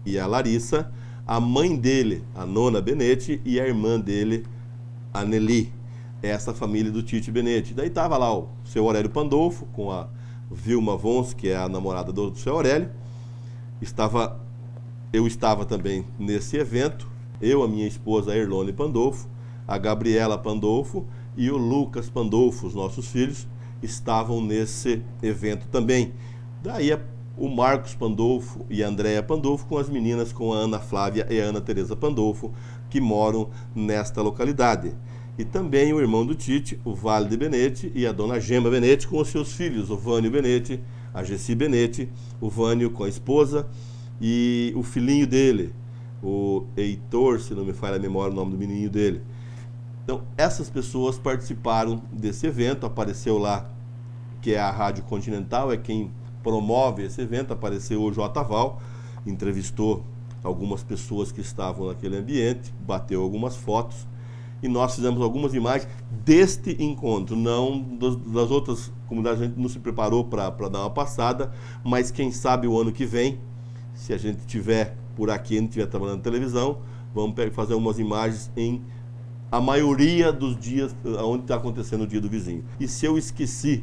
e a Larissa, a mãe dele, a Nona Benetti, e a irmã dele, a Nelly. Essa família do Tite Benetti. Daí estava lá o seu Aurélio Pandolfo, com a Vilma Vons, que é a namorada do seu Aurélio. Eu estava também nesse evento, eu, a minha esposa, a Erlone Pandolfo, a Gabriela Pandolfo e o Lucas Pandolfo, os nossos filhos, estavam nesse evento também. Daí o Marcos Pandolfo e a Andréa Pandolfo com as meninas, com a Ana Flávia e a Ana Teresa Pandolfo, que moram nesta localidade. E também o irmão do Tite, o Vale de Benetti, e a dona Gema Benetti com os seus filhos, o Vânio Benetti, a Gessi Benetti, o Vânio com a esposa e o filhinho dele, o Heitor, se não me falha a memória o nome do menininho dele. Então, essas pessoas participaram desse evento. Apareceu lá, que é a Rádio Continental, é quem promove esse evento. Apareceu o J. Val, entrevistou algumas pessoas que estavam naquele ambiente, bateu algumas fotos, e nós fizemos algumas imagens deste encontro, não das outras comunidades. A gente não se preparou para dar uma passada, mas quem sabe o ano que vem, se a gente tiver por aqui, a gente estiver trabalhando na televisão, vamos fazer umas imagens em a maioria dos dias onde está acontecendo o Dia do Vizinho. E se eu esqueci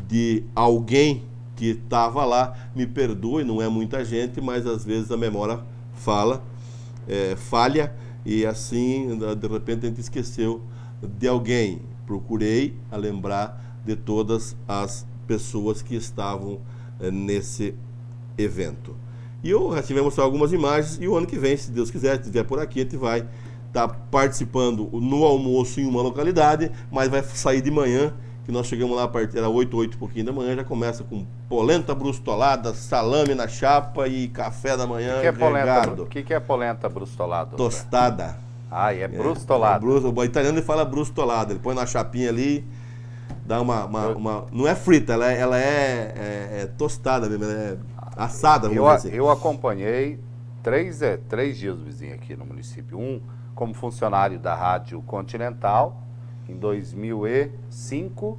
de alguém que estava lá, me perdoe, não é muita gente, mas às vezes a memória falha, e assim, de repente a gente esqueceu de alguém. Procurei a lembrar de todas as pessoas que estavam nesse evento. E eu já tivemos mostrar algumas imagens, e o ano que vem, se Deus quiser, se estiver por aqui, a gente vai estar participando no almoço em uma localidade, mas vai sair de manhã, que nós chegamos lá a partir das 8 e pouquinho da manhã, já começa com polenta brustolada, salame na chapa e café da manhã regado. O que é polenta brustolada? Tostada. Ah, é brustolada. O italiano ele fala brustolada, ele põe na chapinha ali, dá uma não é frita, ela é tostada mesmo, ela é assada, vamos dizer assim. Eu acompanhei três dias do vizinho aqui no município. Um como funcionário da Rádio Continental, em 2005,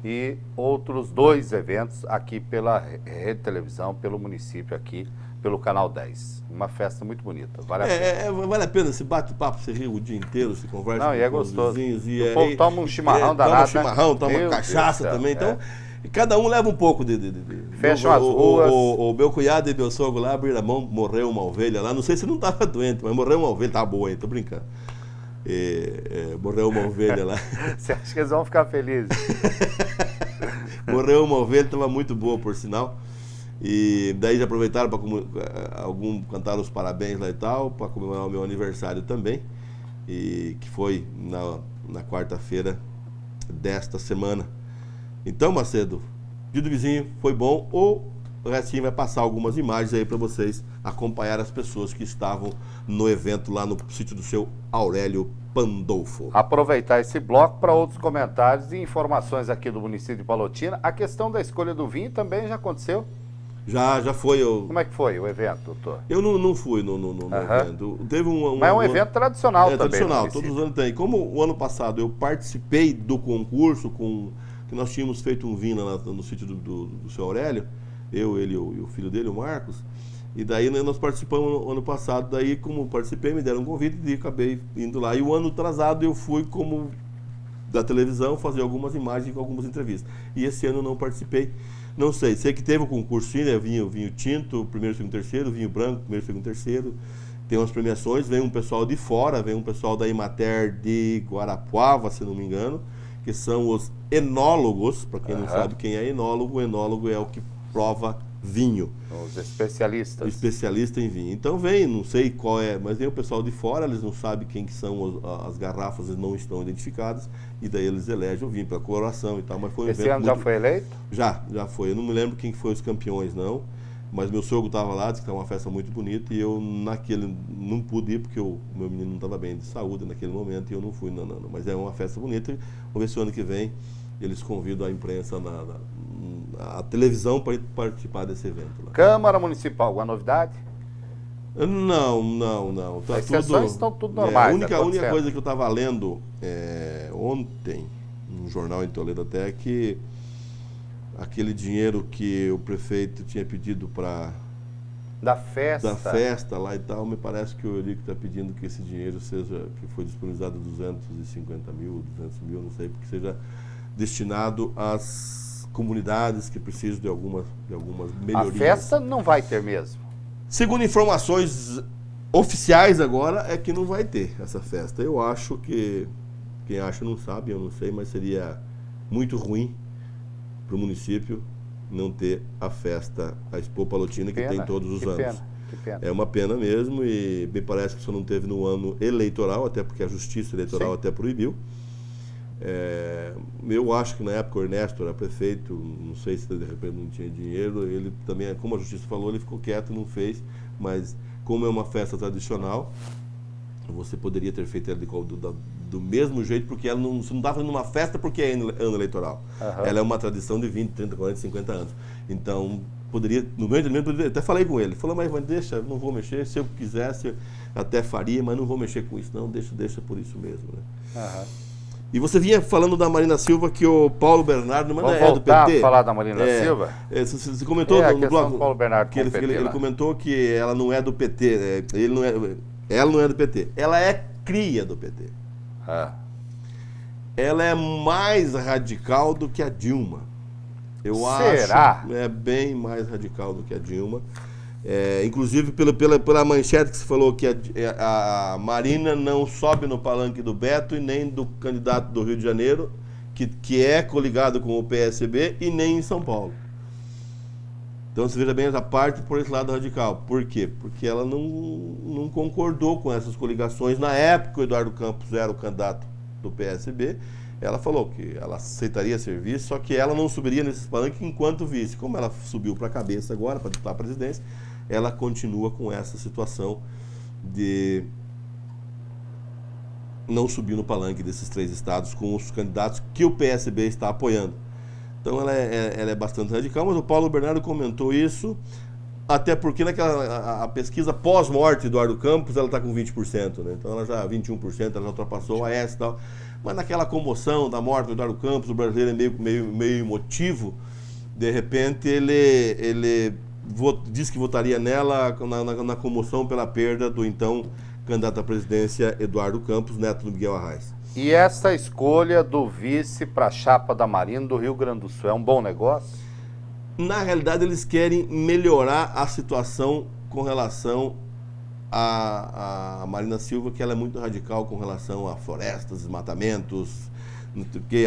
e outros 2 eventos aqui pela Rede Televisão, pelo município aqui, pelo Canal 10. Uma festa muito bonita, vale a pena. Vale a pena, se bate papo, você ri o dia inteiro, se conversa Não, e é com os gostoso. vizinhos. O povo toma um chimarrão danado, toma um chimarrão, toma Meu cachaça Deus do também, céu, então cada um leva um pouco de Fecham as ruas. O meu cunhado e meu sogro lá abriram a mão, morreu uma ovelha lá, não sei se não estava doente, mas morreu uma ovelha, tá boa aí, tô brincando. Morreu uma ovelha lá. Você acha que eles vão ficar felizes? Morreu uma ovelha, estava muito boa, por sinal. E daí já aproveitaram para cantar os parabéns lá e tal, para comemorar o meu aniversário também, e que foi na quarta-feira desta semana. Então, Macedo, dia do vizinho foi bom, ou o restinho vai passar algumas imagens aí para vocês acompanhar as pessoas que estavam no evento lá no sítio do seu Aurélio Pandolfo. Aproveitar esse bloco para outros comentários e informações aqui do município de Palotina. A questão da escolha do vinho também já aconteceu? Já foi. Como é que foi o evento, doutor? Eu não fui no evento. Teve Mas é um evento tradicional também. Tradicional, todos os anos tem. Como o ano passado eu participei do concurso, que nós tínhamos feito um vinho lá no sítio do seu Aurélio, eu, ele e o filho dele, o Marcos, e daí nós participamos no ano passado, daí como participei, me deram um convite e acabei indo lá. E o ano atrasado eu fui como da televisão fazer algumas imagens com algumas entrevistas. E esse ano eu não participei. Não sei que teve o concurso sim, né? Vinho tinto, primeiro, segundo, terceiro, vinho branco, primeiro, segundo, terceiro. Tem umas premiações, vem um pessoal de fora, vem um pessoal da Imater de Guarapuava, se não me engano, que são os enólogos. Para quem não sabe quem é enólogo, o enólogo é o que prova vinho. Os especialistas. Especialista em vinho. Então vem, não sei qual é, mas vem o pessoal de fora, eles não sabem quem que são as garrafas, eles não estão identificadas, e daí eles elegem o vinho pela coloração e tal, mas foi um Esse evento ano já foi eleito? Já foi. Eu não me lembro quem foi os campeões, não, mas meu sogro estava lá, disse que estava uma festa muito bonita, e eu não pude ir porque o meu menino não estava bem de saúde naquele momento, e eu não fui, não. Mas é uma festa bonita, e vamos ver se o ano que vem eles convidam a imprensa a televisão para participar desse evento lá. Câmara Municipal, alguma novidade? Não. Tá As sessões estão tudo normais. A única coisa que eu estava lendo ontem, num jornal em Toledo até, que aquele dinheiro que o prefeito tinha pedido para... Da festa lá e tal, me parece que o Eurico está pedindo que esse dinheiro seja, que foi disponibilizado 250 mil, 200 mil, não sei, porque seja destinado às comunidades que precisam de algumas melhorias. A festa não vai ter mesmo? Segundo informações oficiais agora, é que não vai ter essa festa. Eu acho que, quem acha não sabe, eu não sei, mas seria muito ruim para o município não ter a festa, a Expo Palotina, que tem todos os anos. Que pena. É uma pena mesmo, e me parece que só não teve no ano eleitoral, até porque a Justiça Eleitoral até proibiu. Eu acho que na época o Ernesto era prefeito, não sei se de repente não tinha dinheiro, ele também, como a Justiça falou, ele ficou quieto, não fez, mas como é uma festa tradicional, você poderia ter feito ela do mesmo jeito, porque ela você não está fazendo uma festa porque é ano eleitoral. Ela é uma tradição de 20, 30, 40, 50 anos. Então, poderia, no meu entendimento, até falei com ele, falou, mas deixa, não vou mexer, se eu quisesse, até faria, mas não vou mexer com isso, não, deixa por isso mesmo, né? E você vinha falando da Marina Silva, que o Paulo Bernardo não é do PT. Vamos falar da Marina Silva? Você comentou no blog do Paulo Bernardo que ele comentou que ela não é do PT, ela não é do PT, ela é cria do PT. Ela é mais radical do que a Dilma. Eu acho é bem mais radical do que a Dilma. Inclusive pela manchete que você falou que a Marina não sobe no palanque do Beto e nem do candidato do Rio de Janeiro, que é coligado com o PSB, e nem em São Paulo. Então você veja bem essa parte por esse lado radical. Por quê? Porque ela não concordou com essas coligações. Na época o Eduardo Campos era o candidato do PSB, ela falou que ela aceitaria ser vice, só que ela não subiria nesses palanques enquanto vice. Como ela subiu para a cabeça agora, para disputar a presidência, ela continua com essa situação de não subir no palanque desses 3 estados com os candidatos que o PSB está apoiando. Então ela é bastante radical, mas o Paulo Bernardo comentou isso, até porque a pesquisa pós-morte do Eduardo Campos, ela está com 20%, né? Então ela já 21%, ela já ultrapassou a AES e tal. mas naquela comoção da morte do Eduardo Campos, o brasileiro é meio emotivo, de repente ele disse que votaria nela na comoção pela perda do então candidato à presidência Eduardo Campos, neto do Miguel Arraes. E essa escolha do vice para a chapa da Marina do Rio Grande do Sul é um bom negócio? Na realidade, eles querem melhorar a situação com relação à Marina Silva, que ela é muito radical com relação a florestas, desmatamentos,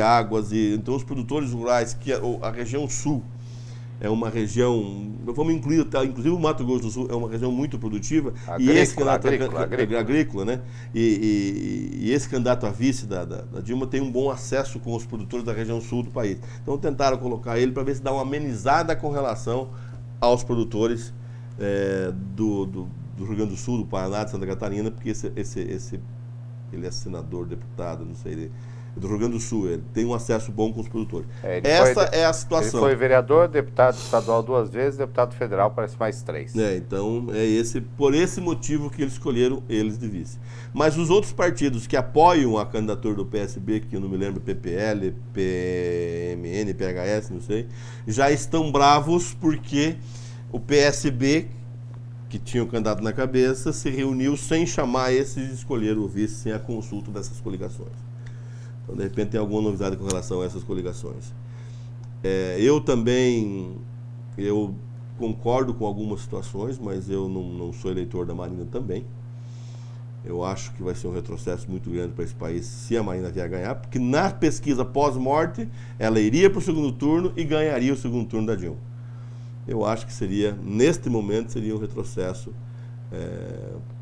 águas. Então, os produtores rurais, que a região sul é uma região, vamos incluir, inclusive o Mato Grosso do Sul é uma região muito produtiva, agrícola, né? E esse candidato a vice da Dilma tem um bom acesso com os produtores da região sul do país. Então tentaram colocar ele para ver se dá uma amenizada com relação aos produtores do Rio Grande do Sul, do Paraná, de Santa Catarina, porque ele é senador, deputado, não sei, do Rio Grande do Sul, ele tem um acesso bom com os produtores. Essa é a situação. Ele foi vereador, deputado estadual 2 vezes, deputado federal, parece mais 3. Então por esse motivo que eles escolheram eles de vice. Mas os outros partidos que apoiam a candidatura do PSB, que eu não me lembro, PPL, PMN, PHS, não sei, já estão bravos porque o PSB, que tinha o candidato na cabeça, se reuniu sem chamar esses e escolheram o vice sem a consulta dessas coligações. Então, de repente, tem alguma novidade com relação a essas coligações. Eu concordo com algumas situações, mas eu não sou eleitor da Marina também. Eu acho que vai ser um retrocesso muito grande para esse país se a Marina vier a ganhar, porque na pesquisa pós-morte, ela iria para o segundo turno e ganharia o segundo turno da Dilma. Eu acho que neste momento, seria um retrocesso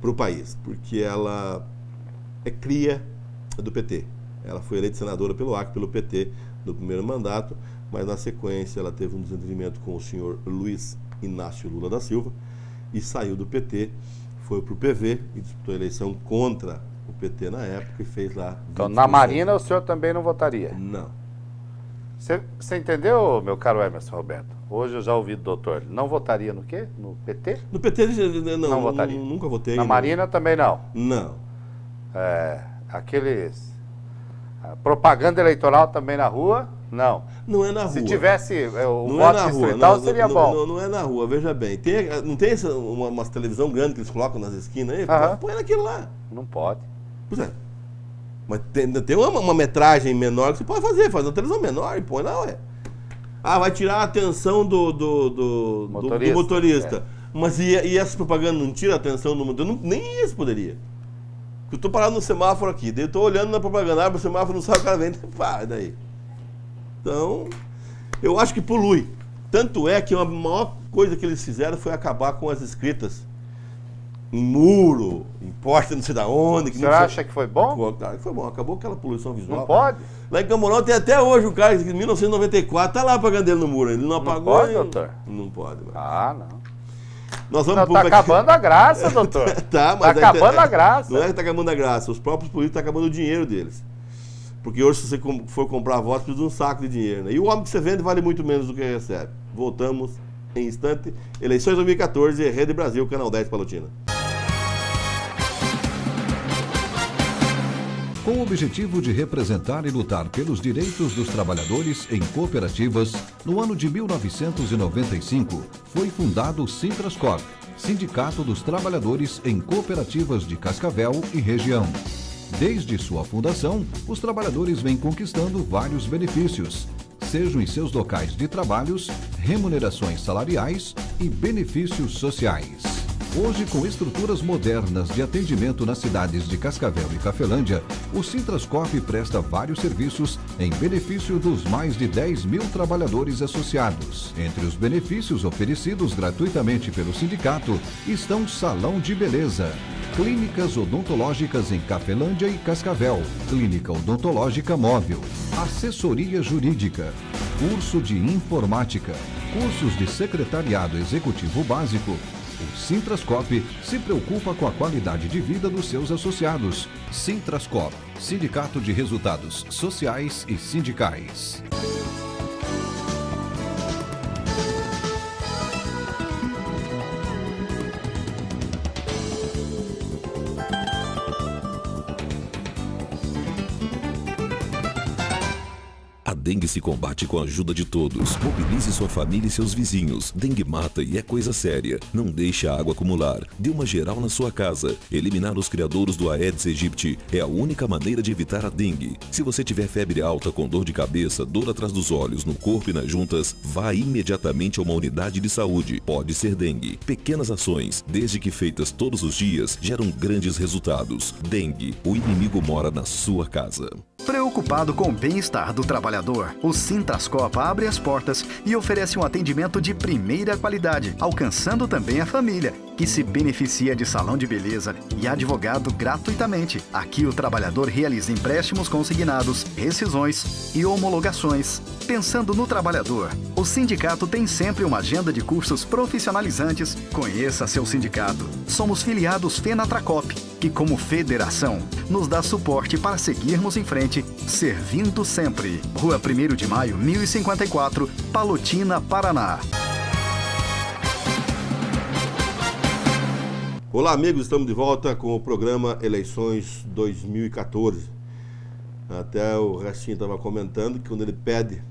para o país, porque ela é cria do PT. Ela foi eleita senadora pelo Acre, pelo PT, no primeiro mandato, mas na sequência ela teve um desentendimento com o senhor Luiz Inácio Lula da Silva e saiu do PT, foi para o PV e disputou a eleição contra o PT na época e fez lá... Então, na Marina o senhor também não votaria? Não. Você entendeu, meu caro Emerson Roberto? Hoje eu já ouvi do doutor. Não votaria no quê? No PT? No PT não votaria. Nunca votei. Na Marina também não? Não. Propaganda eleitoral também na rua? Não. Não é na rua. Se tivesse o voto distrital, seria bom. Não é na rua, veja bem. Não tem uma televisão grande que eles colocam nas esquinas aí? Põe naquilo lá. Não pode. Pois é. Mas tem uma metragem menor que você pode faz uma televisão menor e põe lá, ué. Vai tirar a atenção do motorista. Mas e essa propaganda não tira a atenção do motorista? Nem isso poderia. Eu estou parado no semáforo aqui, daí eu estou olhando na propaganda, o semáforo não sai, o cara vem, daí. Então, eu acho que polui. Tanto é que a maior coisa que eles fizeram foi acabar com as escritas em muro, em porta não sei da onde. Você acha que foi bom? Claro que foi bom, acabou aquela poluição visual. Não pode? Lá em Camorão tem até hoje um cara que em 1994 tá lá apagando dele no muro, ele não apagou. Não pode, doutor? Não pode. Mas... não. Nós vamos tá acabando a graça, doutor. Mas tá acabando a graça. Não é que tá acabando a graça, os próprios políticos estão acabando o dinheiro deles. Porque hoje, se você for comprar votos, precisa de um saco de dinheiro. Né? E o homem que você vende vale muito menos do que recebe. Voltamos em instante. Eleições 2014, Rede Brasil, Canal 10 Palotina. Com o objetivo de representar e lutar pelos direitos dos trabalhadores em cooperativas, no ano de 1995, foi fundado o Sintrascorp, Sindicato dos Trabalhadores em Cooperativas de Cascavel e região. Desde sua fundação, os trabalhadores vêm conquistando vários benefícios, sejam em seus locais de trabalhos, remunerações salariais e benefícios sociais. Hoje, com estruturas modernas de atendimento nas cidades de Cascavel e Cafelândia, o Sintrascorp presta vários serviços em benefício dos mais de 10 mil trabalhadores associados. Entre os benefícios oferecidos gratuitamente pelo sindicato estão Salão de Beleza, Clínicas odontológicas em Cafelândia e Cascavel, Clínica odontológica móvel, Assessoria jurídica, Curso de informática, Cursos de secretariado executivo básico. O Sintrascorp se preocupa com a qualidade de vida dos seus associados. Sintrascorp, Sindicato de Resultados Sociais e Sindicais. dengue se combate com a ajuda de todos. Mobilize sua família e seus vizinhos. Dengue mata e é coisa séria. Não deixe a água acumular. Dê uma geral na sua casa. Eliminar os criadouros do Aedes aegypti é a única maneira de evitar a dengue. Se você tiver febre alta com dor de cabeça, dor atrás dos olhos, no corpo e nas juntas, vá imediatamente a uma unidade de saúde. Pode ser dengue. Pequenas ações, desde que feitas todos os dias, geram grandes resultados. Dengue, o inimigo mora na sua casa. Preocupado com o bem-estar do trabalhador, o Sintrascopa abre as portas e oferece um atendimento de primeira qualidade, alcançando também a família, que se beneficia de salão de beleza e advogado gratuitamente. Aqui o trabalhador realiza empréstimos consignados, rescisões e homologações. Pensando no trabalhador, o sindicato tem sempre uma agenda de cursos profissionalizantes. Conheça seu sindicato. Somos filiados Fenatracop, que como federação nos dá suporte para seguirmos em frente, servindo sempre. Rua 1º de Maio, 1054, Palotina, Paraná. Olá, amigos, estamos de volta com o programa Eleições 2014. Até o Restinho estava comentando que quando ele pede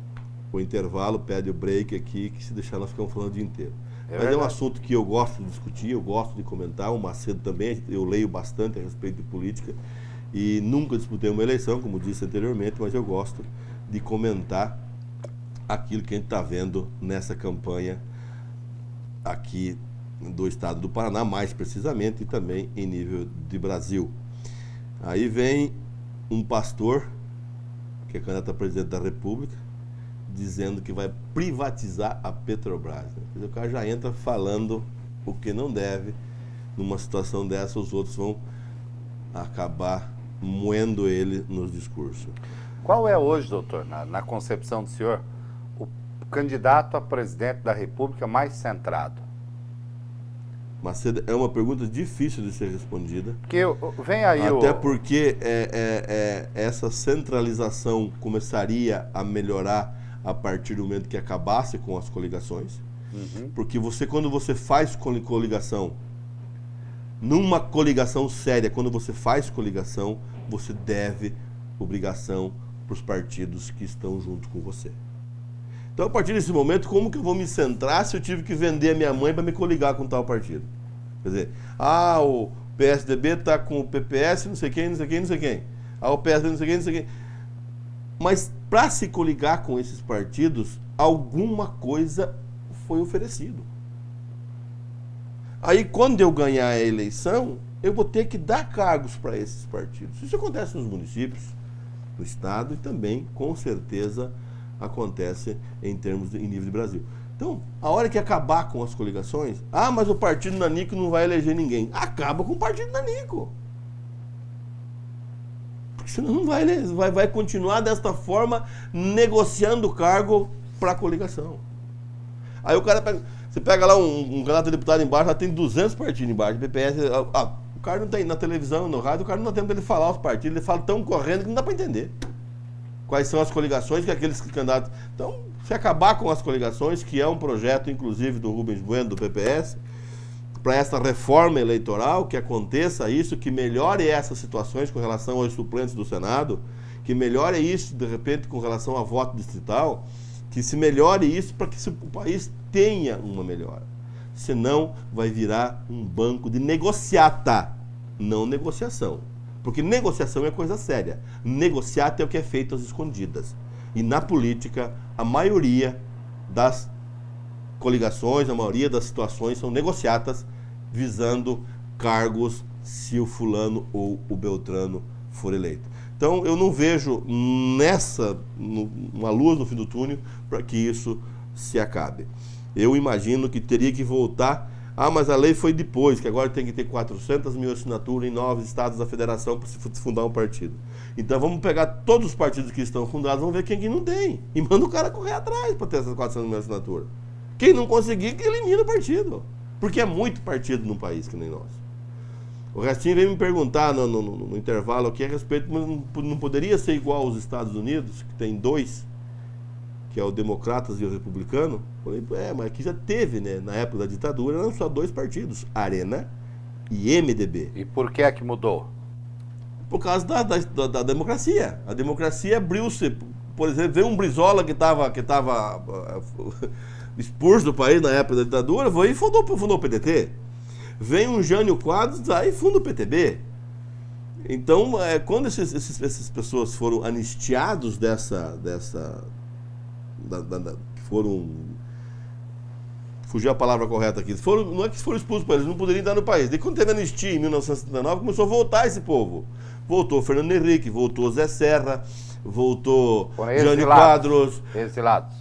o intervalo, pede o break aqui, que se deixar nós ficamos falando o dia inteiro. Mas é um assunto que eu gosto de discutir, eu gosto de comentar, o Macedo também, eu leio bastante a respeito de política e nunca disputei uma eleição, como disse anteriormente, mas eu gosto de comentar aquilo que a gente está vendo nessa campanha aqui do estado do Paraná, mais precisamente, e também em nível de Brasil. Aí vem um pastor, que é candidato a presidente da República, dizendo que vai privatizar a Petrobras. Quer dizer, o cara já entra falando o que não deve. Numa situação dessa, os outros vão acabar moendo ele nos discursos. Qual é hoje, doutor, na concepção do senhor, o candidato a presidente da República mais centrado? Macedo, é uma pergunta difícil de ser respondida. Porque vem aí até porque essa centralização começaria a melhorar a partir do momento que acabasse com as coligações. Uhum. Porque quando você faz coligação, numa coligação séria, quando você faz coligação, você deve obrigação para os partidos que estão junto com você. Então, a partir desse momento, como que eu vou me centrar se eu tive que vender a minha mãe para me coligar com tal partido? Quer dizer, o PSDB está com o PPS, não sei quem, não sei quem, não sei quem. O PSDB, não sei quem, não sei quem. Mas para se coligar com esses partidos, alguma coisa foi oferecido. Aí, quando eu ganhar a eleição, eu vou ter que dar cargos para esses partidos. Isso acontece nos municípios, no estado e também, com certeza, acontece em nível de Brasil. Então, a hora que acabar com as coligações, mas o partido Nanico não vai eleger ninguém. Acaba com o partido Nanico. Porque senão não vai continuar desta forma negociando o cargo para a coligação. Aí o cara você pega lá um candidato a deputado embaixo, já tem 200 partidos embaixo, PPS, o cara não tem na televisão, no rádio, o cara não tem tempo de ele falar os partidos, ele fala tão correndo que não dá para entender quais são as coligações que aqueles candidatos... Então, se acabar com as coligações, que é um projeto, inclusive, do Rubens Bueno, do PPS, para essa reforma eleitoral, que aconteça isso, que melhore essas situações com relação aos suplentes do Senado, que melhore isso, de repente, com relação a voto distrital, que se melhore isso para que o país tenha uma melhora. Senão, vai virar um banco de negociata, não negociação. Porque negociação é coisa séria. Negociata é o que é feito às escondidas. E na política, a maioria das coligações, a maioria das situações são negociatas visando cargos se o fulano ou o beltrano for eleito. Então, eu não vejo uma luz no fim do túnel para que isso se acabe. Eu imagino que teria que voltar... mas a lei foi depois, que agora tem que ter 400 mil assinaturas em 9 estados da federação para se fundar um partido. Então vamos pegar todos os partidos que estão fundados, vamos ver quem que não tem. E manda o cara correr atrás para ter essas 400 mil assinaturas. Quem não conseguir, que elimina o partido. Porque é muito partido num país que nem nós. O Restinho veio me perguntar no intervalo aqui a respeito, mas não poderia ser igual aos Estados Unidos, que tem 2, que é o Democratas e o Republicano. Falei, mas aqui já teve, né? Na época da ditadura, eram só 2 partidos, Arena e MDB. E por que é que mudou? Por causa da democracia. A democracia abriu-se por exemplo, veio um Brizola que estava expulso do país na época da ditadura, foi e fundou o PDT. Vem um Jânio Quadros, aí funda o PTB. Então, quando essas pessoas foram anistiados foram... Fugiu a palavra correta aqui. Não é que foram expulsos, eles não poderiam estar no país. Daí quando teve anistia em 1979, começou a voltar esse povo. Voltou Fernando Henrique, voltou Zé Serra, voltou Jânio Quadros. Exilados.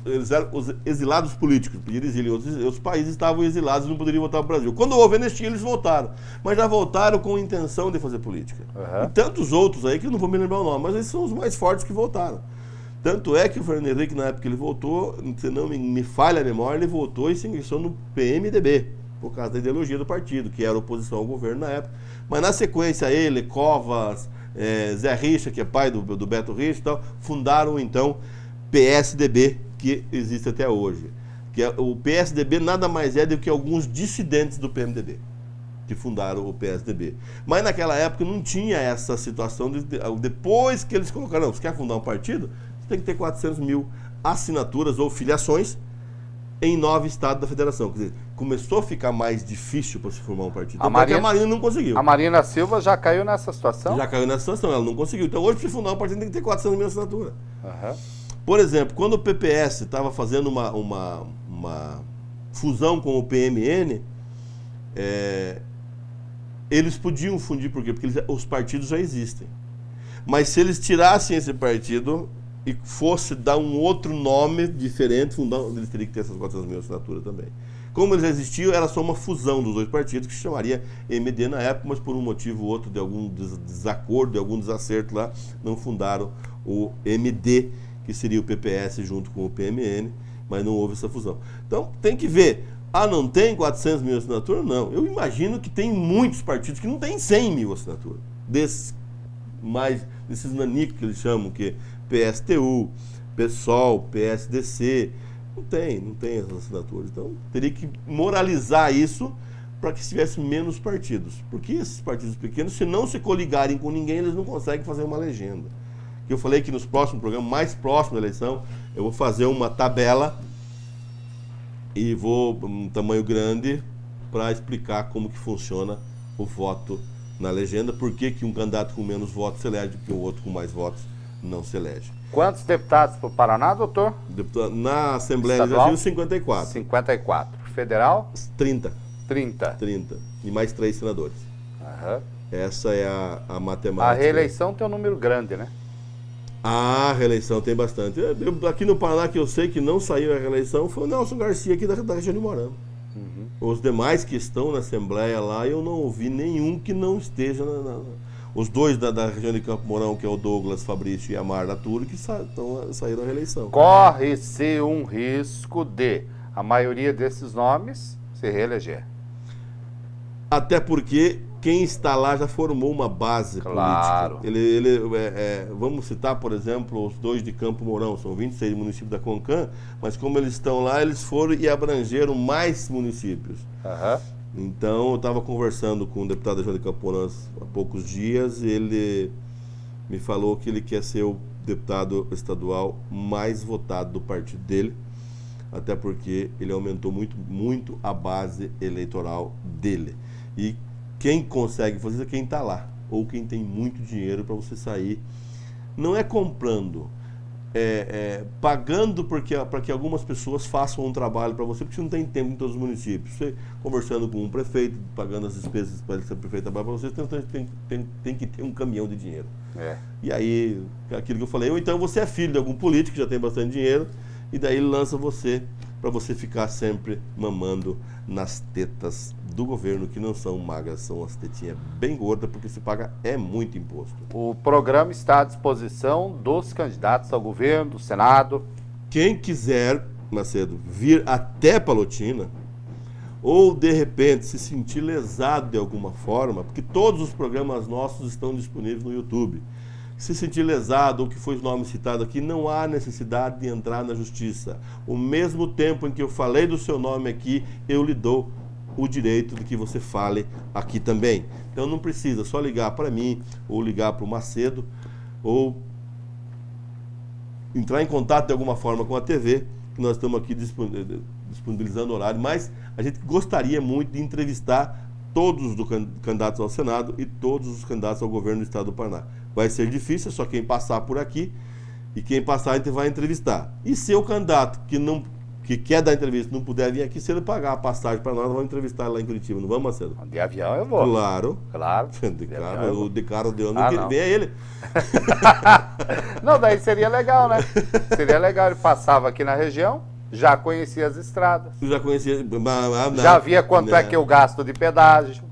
Eles eram os exilados políticos, pediram exílio. Outros países estavam exilados e não poderiam voltar para o Brasil. Quando houve anistia, eles voltaram. Mas já voltaram com intenção de fazer política. Uhum. E tantos outros aí que eu não vou me lembrar o nome, mas eles são os mais fortes que voltaram. Tanto é que o Fernando Henrique, na época que ele voltou, se não me falha a memória, ele voltou e se ingressou no PMDB, por causa da ideologia do partido, que era oposição ao governo na época. Mas na sequência ele, Covas, Zé Richa, que é pai do Beto Richa e tal, fundaram então PSDB, que existe até hoje. O PSDB nada mais é do que alguns dissidentes do PMDB, que fundaram o PSDB. Mas naquela época não tinha essa situação, depois que eles colocaram, você quer fundar um partido? Você tem que ter 400 mil assinaturas ou filiações em 9 estados da federação. Quer dizer, começou a ficar mais difícil para se formar um partido. A Marina não conseguiu. A Marina Silva já caiu nessa situação? Já caiu nessa situação, ela não conseguiu. Então hoje, para se fundar um partido, tem que ter 400 mil assinaturas. Uhum. Por exemplo, quando o PPS estava fazendo uma fusão com o PMN, eles podiam fundir, por quê? Porque os partidos já existem. Mas se eles tirassem esse partido e fosse dar um outro nome diferente, eles teriam que ter essas 400 mil assinaturas também. Como eles já existiam, era só uma fusão dos dois partidos, que se chamaria MD na época, mas por um motivo ou outro, de algum desacordo, de algum desacerto lá, não fundaram o MD, que seria o PPS junto com o PMN, mas não houve essa fusão. Então, tem que ver. Não tem 400 mil assinaturas? Não. Eu imagino que tem muitos partidos que não tem 100 mil assinaturas. Desses nanicos que eles chamam, que PSTU, PSOL, PSDC, não tem essas assinaturas. Então, teria que moralizar isso para que tivesse menos partidos. Porque esses partidos pequenos, se não se coligarem com ninguém, eles não conseguem fazer uma legenda. Eu falei que nos próximos programas, mais próximo da eleição, eu vou fazer uma tabela e vou um tamanho grande para explicar como que funciona o voto na legenda, por que um candidato com menos votos se elege do que o outro com mais votos não se elege. Quantos deputados para o Paraná, doutor? Na Assembleia Legislativa, 54. 54. Federal? 30. 30. E mais 3 senadores. Uhum. Essa é a matemática. A reeleição tem um número grande, né? A reeleição tem bastante. Aqui no Paraná, que eu sei que não saiu a reeleição, foi o Nelson Garcia, aqui da região de Moarama. Uhum. Os demais que estão na Assembleia lá, eu não ouvi nenhum que não esteja os dois da região de Campo Mourão, que é o Douglas Fabrício e a Marla Túlio, que saíram à reeleição. Corre-se um risco de a maioria desses nomes se reeleger. Até porque quem está lá já formou uma base política. Vamos citar, por exemplo, os dois de Campo Mourão, são 26 municípios da CONCAN, mas como eles estão lá, eles foram e abrangeram mais municípios. Uhum. Então, eu estava conversando com o deputado da região de Campo Mourão há poucos dias, e ele me falou que ele quer ser o deputado estadual mais votado do partido dele, até porque ele aumentou muito, muito a base eleitoral dele. E quem consegue fazer isso é quem está lá, ou quem tem muito dinheiro para você sair. Não é comprando, pagando para que algumas pessoas façam um trabalho para você, porque você não tem tempo em todos os municípios. Você conversando com um prefeito, pagando as despesas para ele ser prefeito trabalhar para você, tem que ter um caminhão de dinheiro. E aí, aquilo que eu falei, ou então você é filho de algum político que já tem bastante dinheiro, e daí ele lança você para você ficar sempre mamando nas tetas do governo, que não são magras, são as tetinhas bem gordas, porque se paga muito imposto. O programa está à disposição dos candidatos ao governo, do Senado. Quem quiser, Macedo, vir até Palotina, ou de repente se sentir lesado de alguma forma, porque todos os programas nossos estão disponíveis no YouTube. Se sentir lesado ou que foi o nome citado aqui, não há necessidade de entrar na justiça. O mesmo tempo em que eu falei do seu nome aqui, eu lhe dou o direito de que você fale aqui também. Então não precisa só ligar para mim, ou ligar para o Macedo, ou entrar em contato de alguma forma com a TV, que nós estamos aqui disponibilizando horário, mas a gente gostaria muito de entrevistar todos os candidatos ao Senado e todos os candidatos ao governo do Estado do Paraná. Vai ser difícil, é só quem passar por aqui, e quem passar a gente vai entrevistar. E se o candidato que quer dar entrevista não puder vir aqui, se ele pagar a passagem para nós vamos entrevistar ele lá em Curitiba. Não vamos, Macedo? De avião eu vou. Claro. Claro. De carro de ônibus, que ele vem é ele. Não, daí seria legal, né? Seria legal, ele passava aqui na região, já conhecia as estradas. Já conhecia. Já via quanto é que eu gasto de pedágio.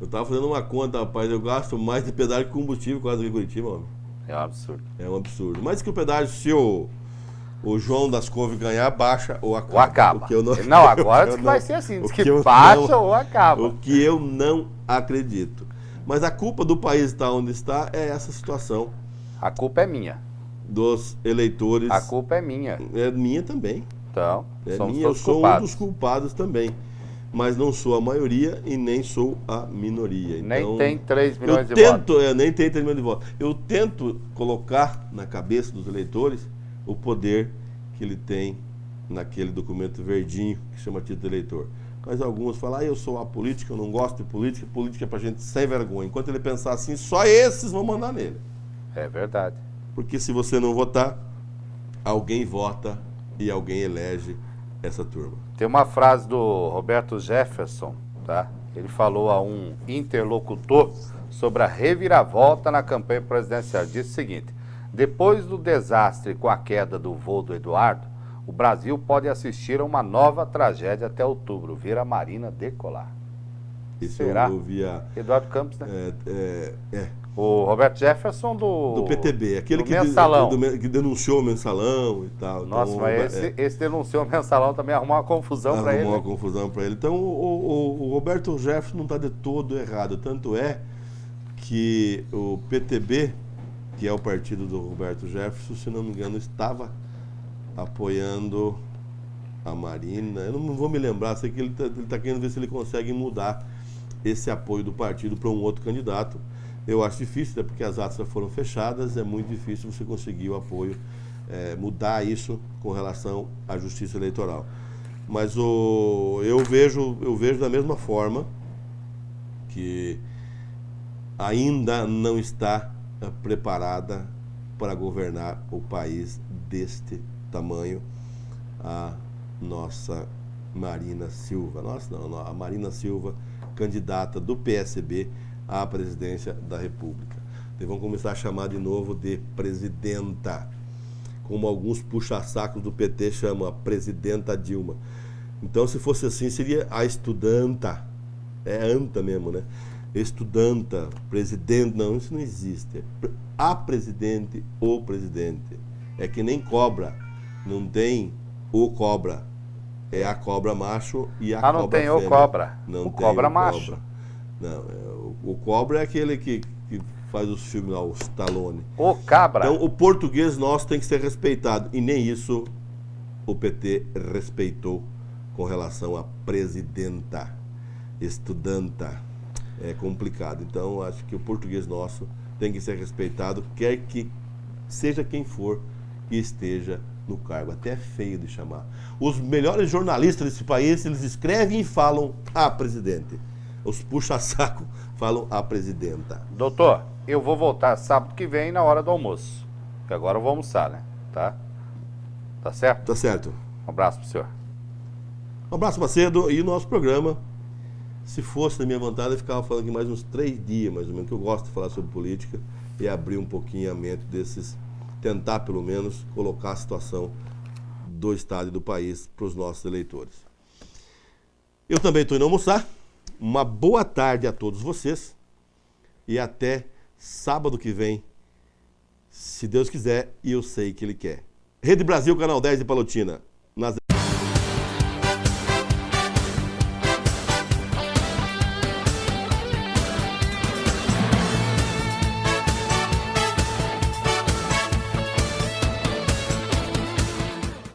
Eu tava fazendo uma conta, rapaz, eu gasto mais de pedágio que combustível quase em Curitiba, homem. É um absurdo. É um absurdo. Mas que o pedágio, se o João das Couve ganhar, baixa ou acaba. Ou acaba. O que eu não, agora diz que vai ser assim, diz o que eu baixa não- ou acaba. O que eu não acredito. Mas a culpa do país estar onde está é essa situação A culpa é minha. dos eleitores. A culpa é minha. É minha também. Então, É somos minha, eu todos sou culpados. um dos culpados também. Mas não sou a maioria e nem sou a minoria. Nem Então, tem 3 eu milhões de votos. tento, nem tem 3 milhões de votos. Eu tento colocar na cabeça dos eleitores o poder que ele tem naquele documento verdinho que chama título de eleitor. Mas alguns falam, eu sou apolítico, eu não gosto de política, política é pra gente sem vergonha. Enquanto ele pensar assim, só esses vão mandar nele. É verdade. Porque se você não votar, alguém vota e alguém elege essa turma. Tem uma frase do Roberto Jefferson, tá? Ele falou a um interlocutor sobre a reviravolta na campanha presidencial. Disse o seguinte: depois do desastre com a queda do voo do Eduardo, o Brasil pode assistir a uma nova tragédia até outubro, ver a Marina decolar. Isso Será? eu via. Eduardo Campos, né? É, O Roberto Jefferson do PTB, aquele do que, Mensalão. que denunciou o mensalão e tal. Nossa, Então, mas esse denunciou o mensalão também arrumou uma confusão para ele. arrumou uma confusão para ele. Então o Roberto Jefferson não está de todo errado. Tanto é que o PTB, que é o partido do Roberto Jefferson, se não me engano, estava apoiando a Marina. Eu não vou me lembrar, sei que ele tá querendo ver se ele consegue mudar esse apoio do partido para um outro candidato. Eu acho difícil, né, porque as atas já foram fechadas, é muito difícil você conseguir o apoio, mudar isso com relação à justiça eleitoral. Mas eu vejo da mesma forma que ainda não está preparada para governar o país deste tamanho a nossa Marina Silva. A Marina Silva, candidata do PSB à presidência da República. Então, vão começar a chamar de novo de presidenta, como alguns puxa-sacos do PT chamam a presidenta Dilma. Então, se fosse assim, seria a estudanta. É anta mesmo, né? Estudanta, presidente, não, isso não existe. A presidente, o presidente. É que nem cobra, não tem o cobra. É a cobra macho e a cobra não tem fêmea. o cobra. Não O tem cobra o macho. Não, o cobra é aquele que faz os filmes lá, o Stallone. O cabra. Então, o português nosso tem que ser respeitado. E nem isso o PT respeitou com relação à presidenta, estudanta. É complicado. Então, acho que o português nosso tem que ser respeitado, quer que seja quem for que esteja no cargo. Até é feio de chamar. Os melhores jornalistas desse país, eles escrevem e falam a presidente. Os puxa-saco falam a presidenta. Doutor, eu vou voltar sábado que vem na hora do almoço. Que agora eu vou almoçar, né? Tá? Tá certo? Tá certo. Um abraço pro senhor. Um abraço, Macedo. E o nosso programa, se fosse da minha vontade, eu ficava falando aqui mais uns 3 dias, mais ou menos, que eu gosto de falar sobre política e abrir um pouquinho a mente desses, tentar pelo menos colocar a situação do estado e do país para os nossos eleitores. Eu também estou indo almoçar. Uma boa tarde a todos vocês e até sábado que vem, se Deus quiser e eu sei que Ele quer. Rede Brasil, Canal 10 de Palotina.